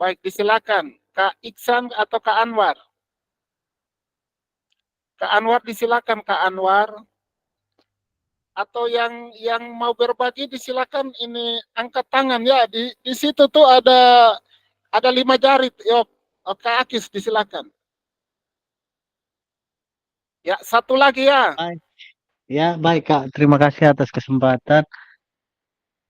Baik, disilakan. Kak Iksan atau Kak Anwar? Kak Anwar disilakan Kak Anwar. Atau yang mau berbagi disilakan ini angkat tangan ya. Di situ tuh ada 5 jari. Yuk, Kak Akis disilakan. Ya, satu lagi ya. Baik. Ya, baik Kak. Terima kasih atas kesempatan.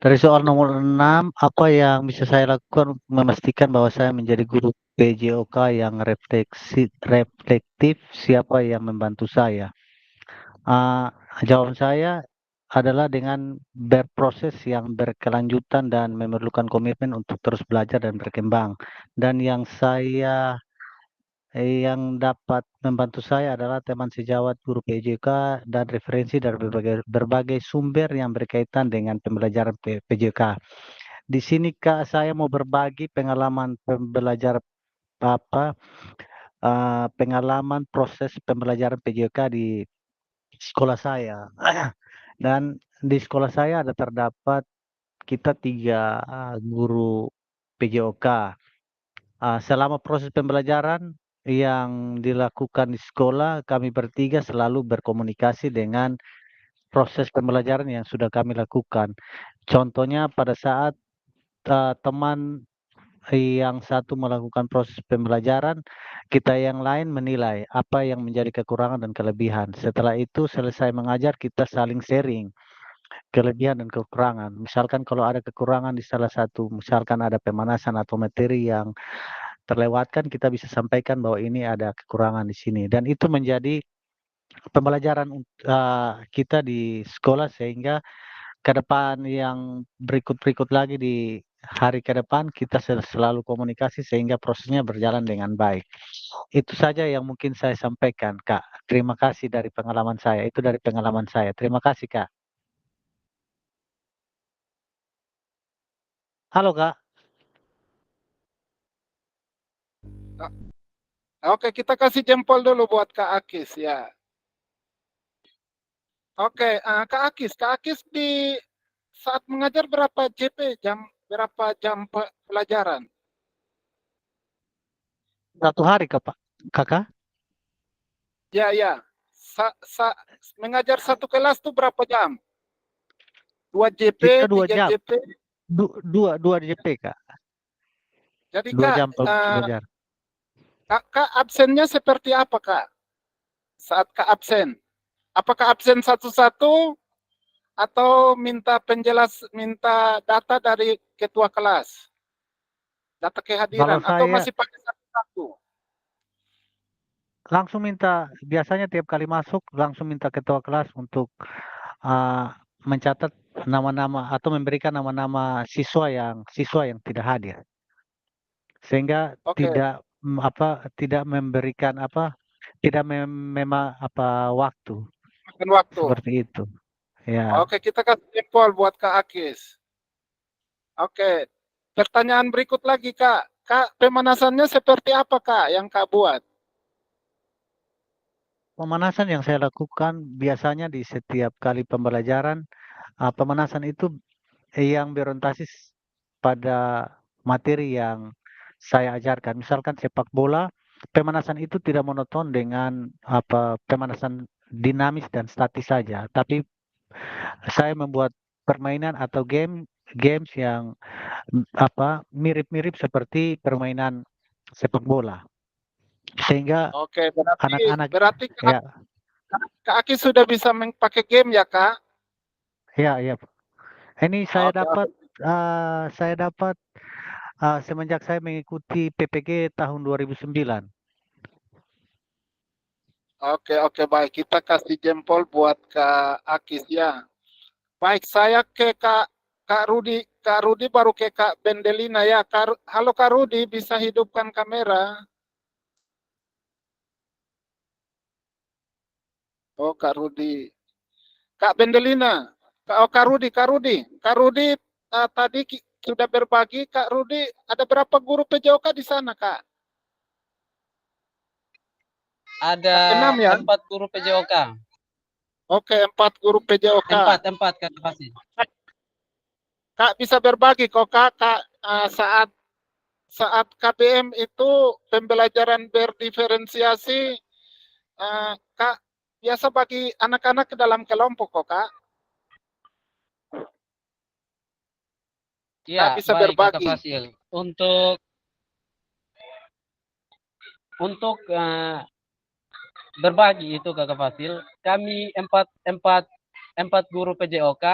Dari soal nomor 6, apa yang bisa saya lakukan untuk memastikan bahwa saya menjadi guru PJOK yang reflektif, siapa yang membantu saya? Jawaban saya adalah dengan berproses yang berkelanjutan dan memerlukan komitmen untuk terus belajar dan berkembang. Dan yang dapat membantu saya adalah teman sejawat guru PJK dan referensi dari berbagai sumber yang berkaitan dengan pembelajaran PJK. Di sini Kak, saya mau berbagi pengalaman pengalaman proses pembelajaran PJK di sekolah saya. Dan di sekolah saya terdapat kita 3 guru PJOK. Selama proses pembelajaran yang dilakukan di sekolah, kami bertiga selalu berkomunikasi dengan proses pembelajaran yang sudah kami lakukan. Contohnya pada saat teman yang satu melakukan proses pembelajaran, kita yang lain menilai apa yang menjadi kekurangan dan kelebihan. Setelah itu selesai mengajar, kita saling sharing kelebihan dan kekurangan. Misalkan kalau ada kekurangan di salah satu, misalkan ada pemanasan atau materi yang terlewatkan, kita bisa sampaikan bahwa ini ada kekurangan di sini. Dan itu menjadi pembelajaran kita di sekolah, sehingga ke depan yang berikut lagi di hari ke depan kita selalu komunikasi sehingga prosesnya berjalan dengan baik. Itu saja yang mungkin saya sampaikan, Kak. Terima kasih dari pengalaman saya. Itu dari pengalaman saya. Terima kasih, Kak. Halo, Kak. Oke, kita kasih jempol dulu buat Kak Akis ya. Oke, Kak Akis di saat mengajar berapa berapa jam pelajaran? Satu hari, Kakak? Ya, ya. Mengajar satu kelas tuh berapa jam? 2 JP, Kita 2 3 jam. JP. 2 JP, Kak. Jadi 2 Kak, jam belajar. Kak absennya seperti apa Kak? Saat Kak absen? Apakah absen satu-satu atau minta data dari ketua kelas? Data Kalau kehadiran atau saya masih pakai satu-satu? langsung minta, biasanya tiap kali masuk langsung minta ketua kelas untuk mencatat nama-nama atau memberikan nama-nama siswa yang tidak hadir. Sehingga Oke. tidak memberikan waktu. Makan waktu. Seperti itu. Ya. Oke, kita kasih jempol buat Kak Akis. Oke. Pertanyaan berikut lagi Kak. Kak, pemanasannya seperti apa Kak yang Kak buat? Pemanasan yang saya lakukan biasanya di setiap kali pembelajaran, pemanasan itu yang berorientasi pada materi yang saya ajarkan. Misalkan sepak bola, pemanasan itu tidak monoton dengan pemanasan dinamis dan statis saja, tapi saya membuat permainan atau games yang mirip-mirip seperti permainan sepak bola. Sehingga Oke, anak-anak berarti ya, Kak Aki sudah bisa pakai game ya Kak? ya. Ini saya Oke, dapat semenjak saya mengikuti PPG tahun 2009. Oke, baik. Kita kasih jempol buat Kak Akis ya. Baik, saya ke Kak Rudi. Kak Rudi baru ke Kak Bendelina ya. Halo Kak Rudi, bisa hidupkan kamera? Oh Kak Rudi. Kak Bendelina. Kak Rudi tadi sudah berbagi. Kak Rudi, ada berapa guru PJOK di sana Kak? Ada 6 ya? 4 guru PJOK. Oke, 4 guru PJOK. 4 Kak Fasil. Kak bisa berbagi kok Kak, saat KBM itu pembelajaran berdiferensiasi, Kak biasa bagi anak-anak ke dalam kelompok kok Kak. Iya, Kak bisa baik Kak berbagi. Fasil. Untuk berbagi itu Kak Fasil, kami empat guru PJOK,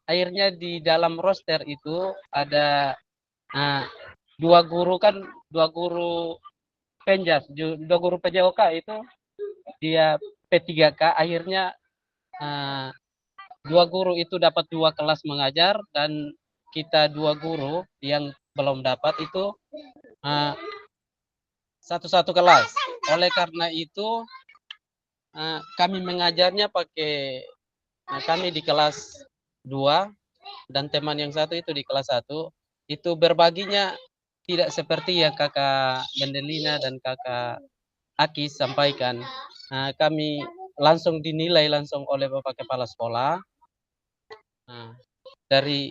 akhirnya di dalam roster itu ada 2 guru penjas, 2 guru PJOK itu dia P3K, akhirnya 2 guru itu dapat 2 kelas mengajar dan kita 2 guru yang belum dapat itu satu kelas. Oleh karena itu kami mengajarnya pakai kami di kelas 2 dan teman yang satu itu di kelas 1. Itu berbaginya tidak seperti yang Kakak Bendelina dan Kakak Aki sampaikan. Kami langsung dinilai langsung oleh Bapak Kepala Sekolah. Dari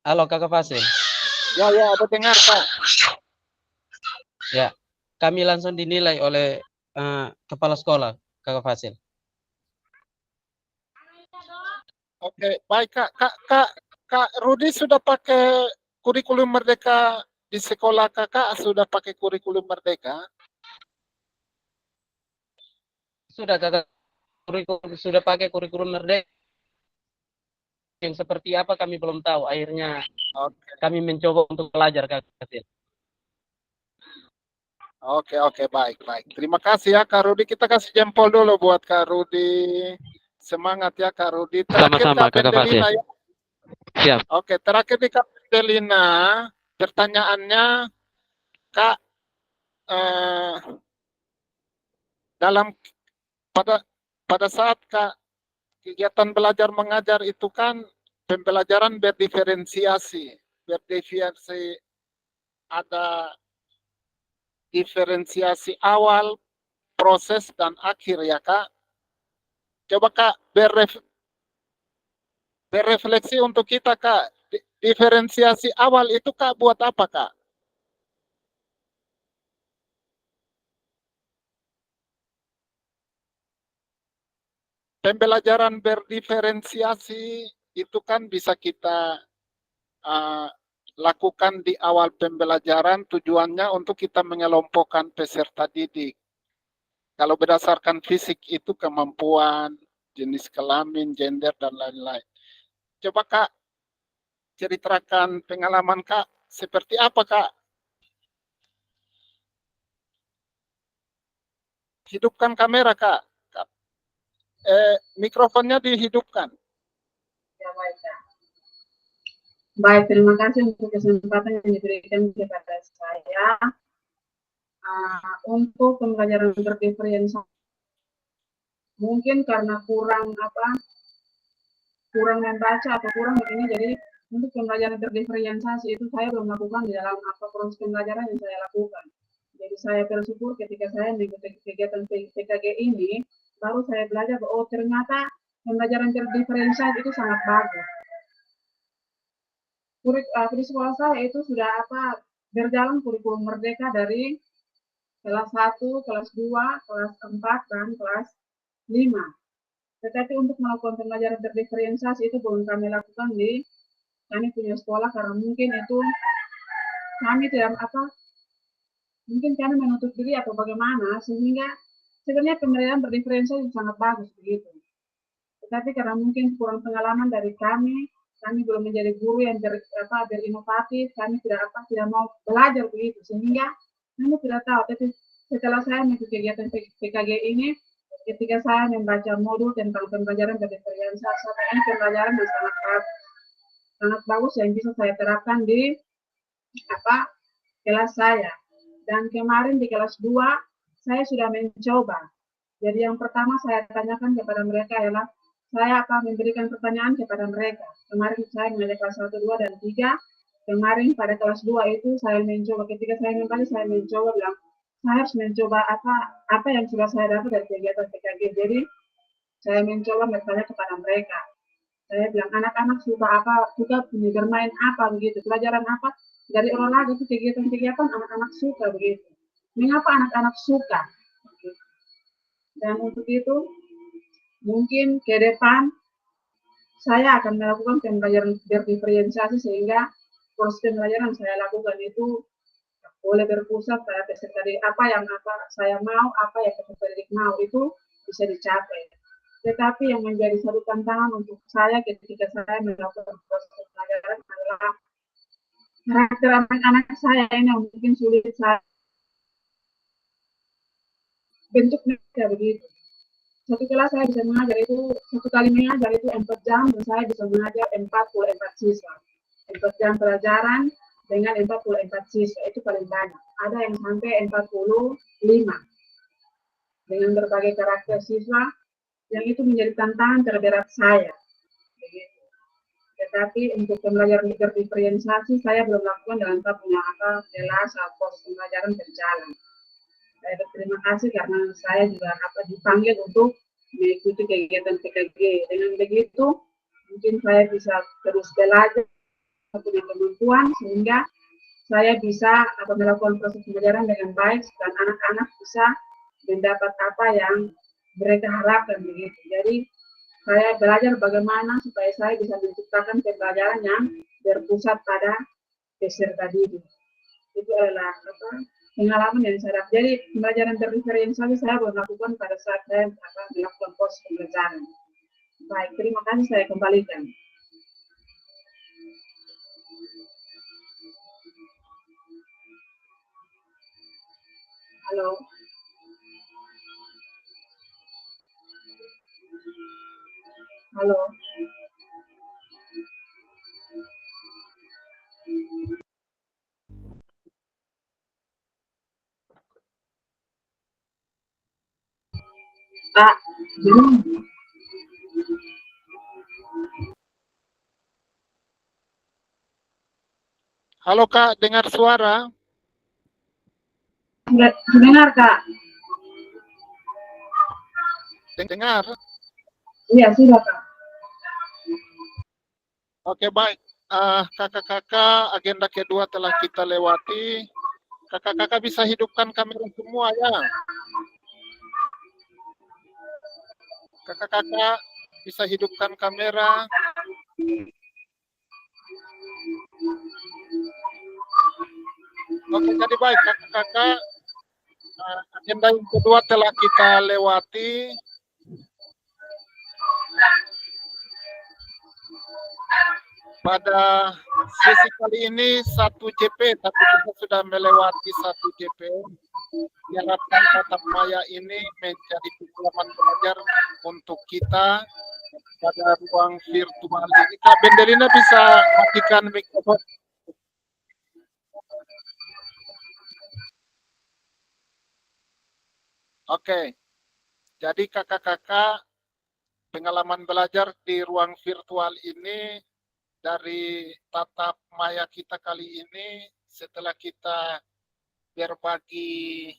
Halo Kakak Fasil. Ya, ada dengar Kak. Ya, kami langsung dinilai oleh Kepala Sekolah Kakak Fasil. Oke, baik Kak Rudi sudah pakai kurikulum Merdeka di sekolah Kakak, sudah pakai kurikulum Merdeka? Sudah Kakak sudah pakai kurikulum Merdeka. Yang seperti apa kami belum tahu. Akhirnya kami mencoba untuk belajar Kak Fasil. Oke, baik. Terima kasih ya Kak Rudi. Kita kasih jempol dulu buat Kak Rudi. Semangat ya Kak Rudi. Sama-sama Kakak Fasil. Ya. Siap. Oke, terakhir di Kak Delina, pertanyaannya, Kak, eh, dalam pada pada saat Kak kegiatan belajar mengajar itu kan pembelajaran berdiferensiasi, ada diferensiasi awal, proses dan akhir ya Kak. Coba Kak berefleksi untuk kita Kak. Diferensiasi awal itu Kak buat apa Kak? Pembelajaran berdiferensiasi itu kan bisa kita lakukan di awal pembelajaran, tujuannya untuk kita mengelompokkan peserta didik. Kalau berdasarkan fisik itu kemampuan, jenis kelamin, gender, dan lain-lain. Coba Kak, ceritakan pengalaman Kak, seperti apa Kak? Hidupkan kamera Kak. Mikrofonnya dihidupkan. Ya, baik, Kak. Baik, terima kasih untuk kesempatan yang diberikan kepada saya untuk pembelajaran berdiferensiasi. Mungkin karena kurang membaca atau kurang begini, jadi untuk pembelajaran berdiferensiasi itu saya belum lakukan di dalam proses pembelajaran yang saya lakukan. Jadi saya bersyukur ketika saya mengikuti kegiatan PKG ini, baru saya belajar bahwa ternyata pembelajaran berdiferensiasi itu sangat bagus. Di sekolah saya itu sudah berjalan kurikulum merdeka dari kelas 1, kelas 2, kelas 4, dan kelas 5. Tetapi untuk melakukan pembelajaran berdiferensiasi itu belum kami lakukan di kami punya sekolah karena mungkin itu kami tidak mungkin kami menutup diri atau bagaimana, sehingga sebenarnya pembelajaran berdiferensiasi sangat bagus begitu. Tetapi karena mungkin kurang pengalaman dari kami belum menjadi guru yang berinovatif, kami tidak mau belajar begitu, sehingga kami tidak tahu. Tapi setelah saya mengikuti kegiatan PKG ini, ketika saya membaca modul tentang pembelajaran berdiferensiasi, ini pembelajaran yang sangat bagus yang bisa saya terapkan di kelas saya. Dan kemarin di kelas 2 saya sudah mencoba. Jadi yang pertama saya tanyakan kepada mereka adalah saya akan memberikan pertanyaan kepada mereka. Kemarin saya mengajak kelas 1, 2, dan 3. Kemarin pada kelas 2 itu saya mencoba, ketika saya kembali saya mencoba bilang, saya harus mencoba apa yang sudah saya dapat dari kegiatan PKG. Jadi saya mencoba bertanya kepada mereka. Saya bilang anak-anak suka bermain apa begitu, pelajaran apa dari olahraga itu kegiatan-kegiatan anak-anak suka begitu. Mengapa anak-anak suka? Dan untuk itu mungkin ke depan saya akan melakukan pembelajaran berdiferensiasi sehingga proses pembelajaran saya lakukan itu boleh berpusat pada peserta didik apa yang saya mau, apa yang peserta didik mau itu bisa dicapai. Tetapi yang menjadi satu tantangan untuk saya ketika saya melakukan proses pembelajaran adalah karakter anak-anak saya ini yang mungkin sulit saya bentuk mereka begitu. Satu kelas saya bisa mengajar itu, satu kali mengajar itu 4 jam, dan saya bisa mengajar 44 siswa. 4 jam pelajaran dengan 44 siswa, itu paling banyak. Ada yang sampai 45. Dengan berbagai karakter siswa, yang itu menjadi tantangan terberat saya. Begitu. Tetapi untuk pembelajaran berdiferensiasi, saya belum lakukan dalam tahap punya kelas atau pembelajaran berjalan. Saya berterima kasih karena saya juga dipanggil untuk mengikuti kegiatan PKG. Dengan begitu, mungkin saya bisa terus belajar punya kemampuan sehingga saya bisa melakukan proses pembelajaran dengan baik dan anak-anak bisa mendapat apa yang mereka harapkan begitu. Jadi saya belajar bagaimana supaya saya bisa menciptakan pembelajaran yang berpusat pada peserta didik. Itu adalah pengalaman yang saya dapat. Jadi pembelajaran berdiferensiasi saya belum lakukan pada saat saya melakukan proses pembelajaran. Baik, terima kasih, saya kembalikan. Halo. Halo. Kak, Halo Kak, dengar suara? dengar Kak? Dengar? Iya, sudah Kak. Oke, baik. Kakak-kakak, agenda kedua telah kita lewati. Kakak-kakak bisa hidupkan kamera semua ya. Kakak-kakak bisa hidupkan kamera. Oke, jadi baik kakak-kakak. Agenda yang kedua telah kita lewati. Pada sesi kali ini 1 JP, tapi kita sudah melewati 1 JP. Diharapkan tatap maya ini menjadi pengalaman belajar untuk kita pada ruang virtual ini. Kak Bendelina bisa matikan mikrofon. Oke, jadi kakak-kakak pengalaman belajar di ruang virtual ini dari tatap maya kita kali ini setelah kita berbagi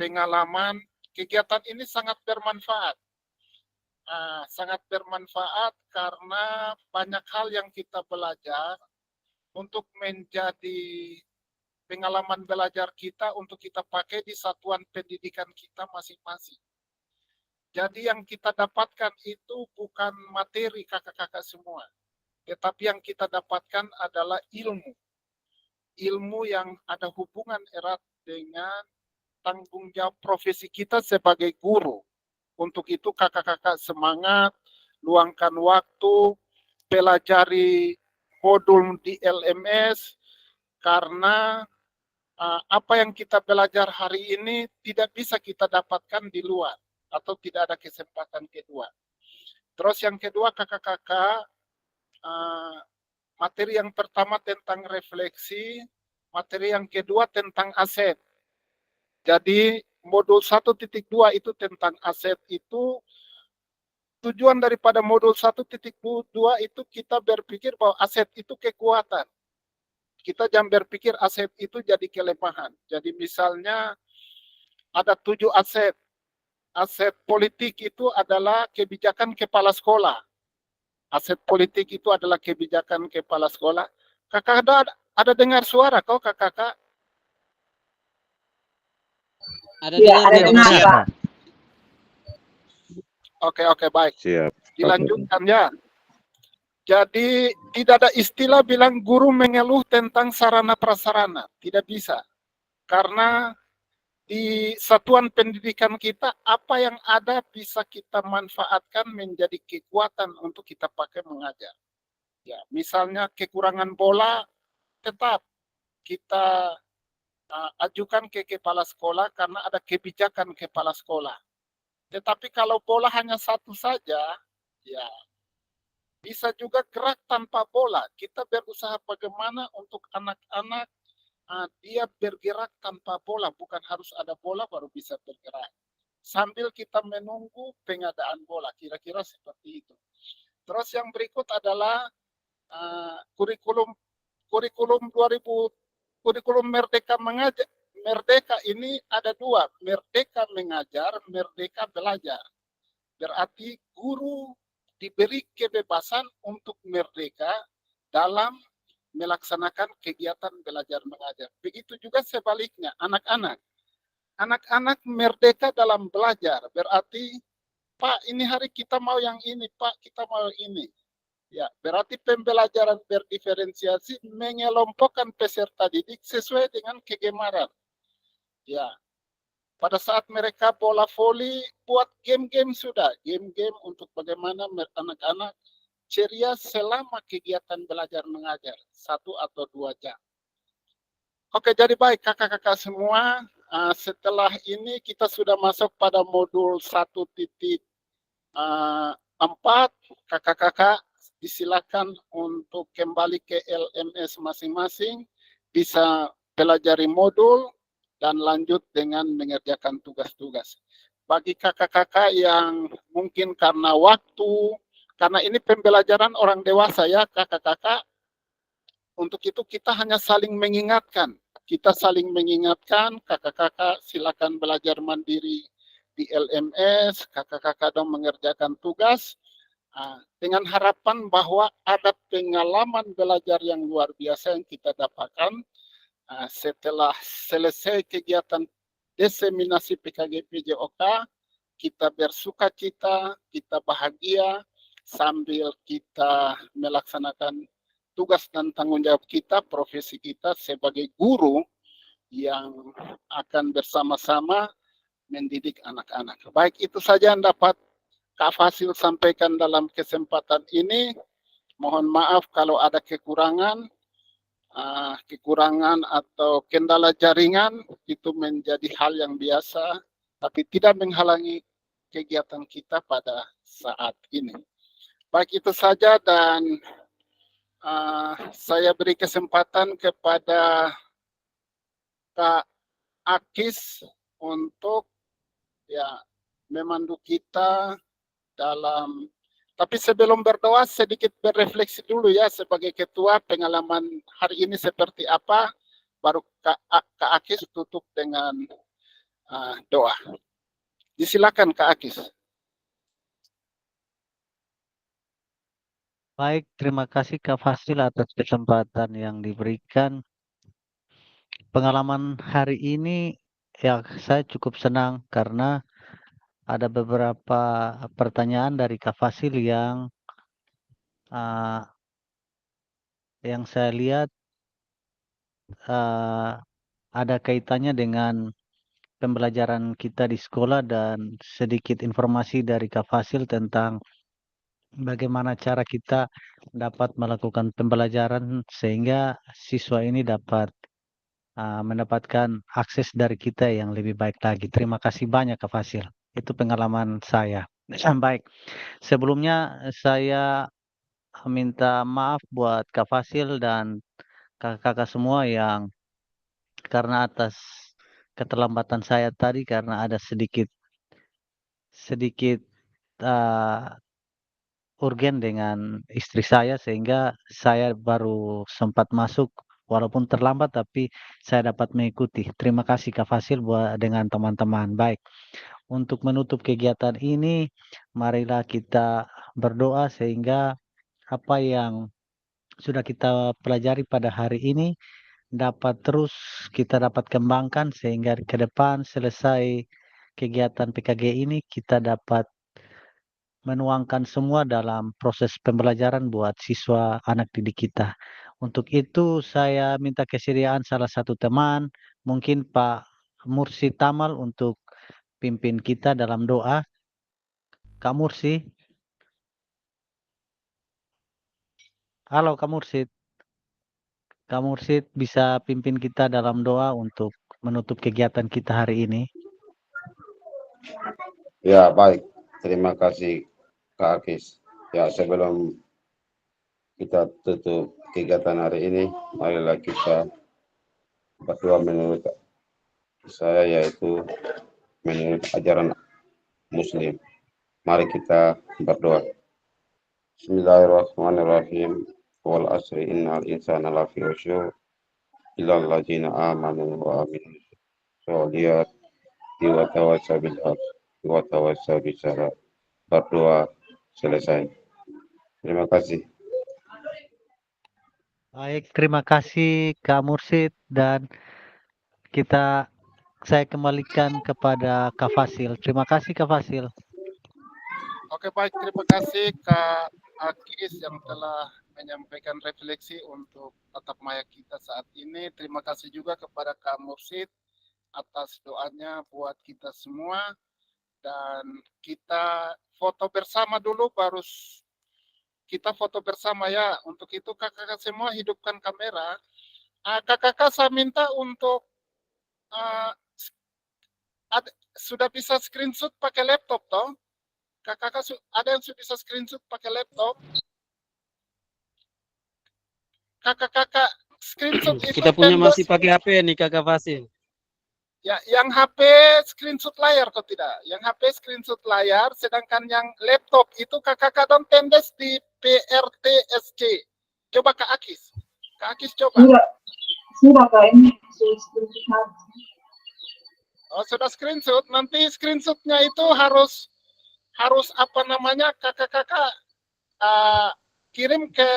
pengalaman, kegiatan ini sangat bermanfaat. Sangat bermanfaat karena banyak hal yang kita belajar untuk menjadi pengalaman belajar kita untuk kita pakai di satuan pendidikan kita masing-masing. Jadi yang kita dapatkan itu bukan materi kakak-kakak semua, tetapi yang kita dapatkan adalah ilmu. Ilmu yang ada hubungan erat dengan tanggung jawab profesi kita sebagai guru. Untuk itu kakak-kakak semangat, luangkan waktu, pelajari modul di LMS, karena apa yang kita belajar hari ini tidak bisa kita dapatkan di luar, atau tidak ada kesempatan kedua. Terus yang kedua kakak-kakak, materi yang pertama tentang refleksi, materi yang kedua tentang aset. Jadi modul 1.2 itu tentang aset itu, tujuan daripada modul 1.2 itu kita berpikir bahwa aset itu kekuatan. Kita jangan berpikir aset itu jadi kelemahan. Jadi misalnya ada 7 aset. Aset politik itu adalah kebijakan kepala sekolah. Aset politik itu adalah kebijakan kepala sekolah. Kakak ada dengar suara kau kakak? Ada Iya, dengar ada Bapak dengar Siap. Kak. Oke, baik. Siap. Dilanjutkan ya. Jadi tidak ada istilah bilang guru mengeluh tentang sarana prasarana. Tidak bisa. Karena di satuan pendidikan kita, apa yang ada bisa kita manfaatkan menjadi kekuatan untuk kita pakai mengajar. Ya, misalnya kekurangan bola, tetap kita ajukan ke kepala sekolah karena ada kebijakan kepala sekolah. Tetapi kalau bola hanya satu saja, ya bisa juga gerak tanpa bola. Kita berusaha bagaimana untuk anak-anak dia bergerak tanpa bola, bukan harus ada bola baru bisa bergerak. Sambil kita menunggu pengadaan bola, kira-kira seperti itu. Terus yang berikut adalah kurikulum 2000, kurikulum Merdeka Mengajar. Merdeka ini ada 2, Merdeka Mengajar, Merdeka Belajar. Berarti guru diberi kebebasan untuk merdeka dalam melaksanakan kegiatan belajar mengajar. Begitu juga sebaliknya, anak-anak. Anak-anak merdeka dalam belajar, berarti, Pak, ini hari kita mau yang ini, Pak, kita mau ini. Ya, berarti pembelajaran berdiferensiasi mengelompokkan peserta didik sesuai dengan kegemaran. Ya, pada saat mereka bola voli, buat game-game sudah. Game-game untuk bagaimana anak-anak ceria selama kegiatan belajar mengajar. 1 atau 2 jam. Oke, jadi baik kakak-kakak semua. Setelah ini kita sudah masuk pada modul 1.4. Kakak-kakak disilakan untuk kembali ke LMS masing-masing, bisa pelajari modul, dan lanjut dengan mengerjakan tugas-tugas. Bagi kakak-kakak yang mungkin karena waktu, karena ini pembelajaran orang dewasa ya kakak-kakak, untuk itu kita hanya saling mengingatkan. Kita saling mengingatkan, kakak-kakak silakan belajar mandiri di LMS, kakak-kakak dong mengerjakan tugas, dengan harapan bahwa ada pengalaman belajar yang luar biasa yang kita dapatkan setelah selesai kegiatan diseminasi PKG PJOK, kita bersuka cita, kita bahagia sambil kita melaksanakan tugas dan tanggung jawab kita, profesi kita sebagai guru yang akan bersama-sama mendidik anak-anak. Baik, itu saja yang dapat Kak Fasil sampaikan dalam kesempatan ini. Mohon maaf kalau ada kekurangan atau kendala jaringan, itu menjadi hal yang biasa, tapi tidak menghalangi kegiatan kita pada saat ini. Baik, itu saja, dan saya beri kesempatan kepada Kak Akis untuk memandu kita dalam, tapi sebelum berdoa sedikit berefleksi dulu ya sebagai ketua, pengalaman hari ini seperti apa, baru Kak Akis tutup dengan doa. Disilakan Kak Akis. Baik, terima kasih Kak Fasil atas kesempatan yang diberikan. Pengalaman hari ini ya saya cukup senang karena ada beberapa pertanyaan dari Kak Fasil yang saya lihat ada kaitannya dengan pembelajaran kita di sekolah, dan sedikit informasi dari Kak Fasil tentang bagaimana cara kita dapat melakukan pembelajaran sehingga siswa ini dapat mendapatkan akses dari kita yang lebih baik lagi. Terima kasih banyak Kak Fasil. Itu pengalaman saya. Baik, sebelumnya saya minta maaf buat Kak Fasil dan kakak-kakak semua yang karena atas keterlambatan saya tadi, karena ada sedikit urgen dengan istri saya sehingga saya baru sempat masuk walaupun terlambat, tapi saya dapat mengikuti. Terima kasih Kak Fasil dengan teman-teman. Baik, untuk menutup kegiatan ini, marilah kita berdoa sehingga apa yang sudah kita pelajari pada hari ini dapat terus kita dapat kembangkan sehingga ke depan selesai kegiatan PKG ini kita dapat menuangkan semua dalam proses pembelajaran buat siswa anak didik kita. Untuk itu saya minta kesediaan salah satu teman, mungkin Pak Mursi Tamal, untuk pimpin kita dalam doa. Kak Mursi. Halo Kak Mursid. Kak Mursid bisa pimpin kita dalam doa untuk menutup kegiatan kita hari ini. Ya, baik. Terima kasih Kak Akis. Ya, sebelum kita tutup kegiatan hari ini, marilah kita berdoa menurut saya, yaitu menurut ajaran Muslim. Mari kita berdoa. Bismillahirrahmanirrahim. Wal asri innal insana lafi khusyu' illal ladzina amanu wa amilus sholihati wa tawassaw bil haqq wa tawassaw bis sabr. Berdoa selesai. Terima kasih. Baik, terima kasih Kak Mursid, dan saya kembalikan kepada Kak Fasil. Terima kasih Kak Fasil. Oke, baik, terima kasih Kak Akis yang telah menyampaikan refleksi untuk tatap maya kita saat ini. Terima kasih juga kepada Kak Mursid atas doanya buat kita semua. Dan kita foto bersama dulu, baru kita foto bersama ya. Untuk itu kakak-kakak semua hidupkan kamera. Kakak-kakak saya minta untuk sudah bisa screenshot pakai laptop toh? Kakak-kakak ada yang sudah bisa screenshot pakai laptop? kakak-kakak screenshot itu Kita punya Pendos. masih pakai HP nih Kakak Fasil. Ya, yang HP screenshot layar kok tidak? Yang HP screenshot layar, sedangkan yang laptop itu kakak-kakak don Pendes di PRTSC. Coba Kak Akis. Kak Akis coba. Sudah Kak, ini sudah. Oh, sudah screenshot. Nanti screenshotnya itu harus apa namanya kakak-kakak kirim ke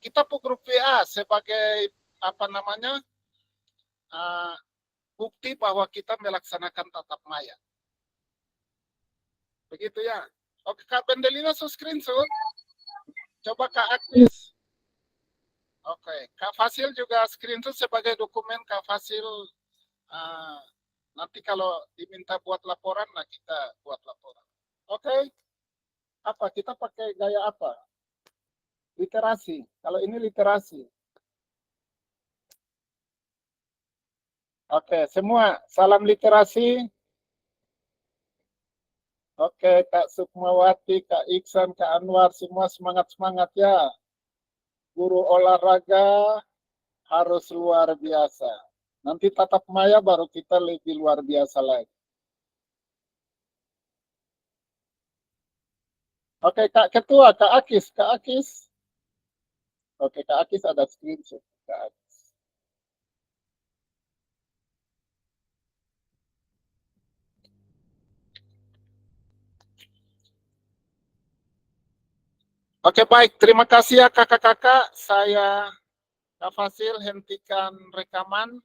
kita grup WA sebagai apa namanya bukti bahwa kita melaksanakan tatap maya. Begitu ya. Oke, Kak Bendelina screenshot. Coba Kak Akis. Oke, Kak Fasil juga screenshot sebagai dokumen Kak Fasil. Nanti kalau diminta buat laporan, nah kita buat laporan. Oke. Apa? Kita pakai gaya apa? Literasi. Kalau ini literasi. Oke, semua salam literasi. Oke, Kak Sukmawati, Kak Iksan, Kak Anwar, semua semangat-semangat ya. Guru olahraga harus luar biasa. Nanti tatap maya baru kita lebih luar biasa lagi. Oke, Kak Ketua, Kak Akis, Kak Akis. Oke, Kak Akis ada screenshot. Kak Akis. Oke, baik. Terima kasih ya kakak-kakak. Saya Kak Fasil hentikan rekaman.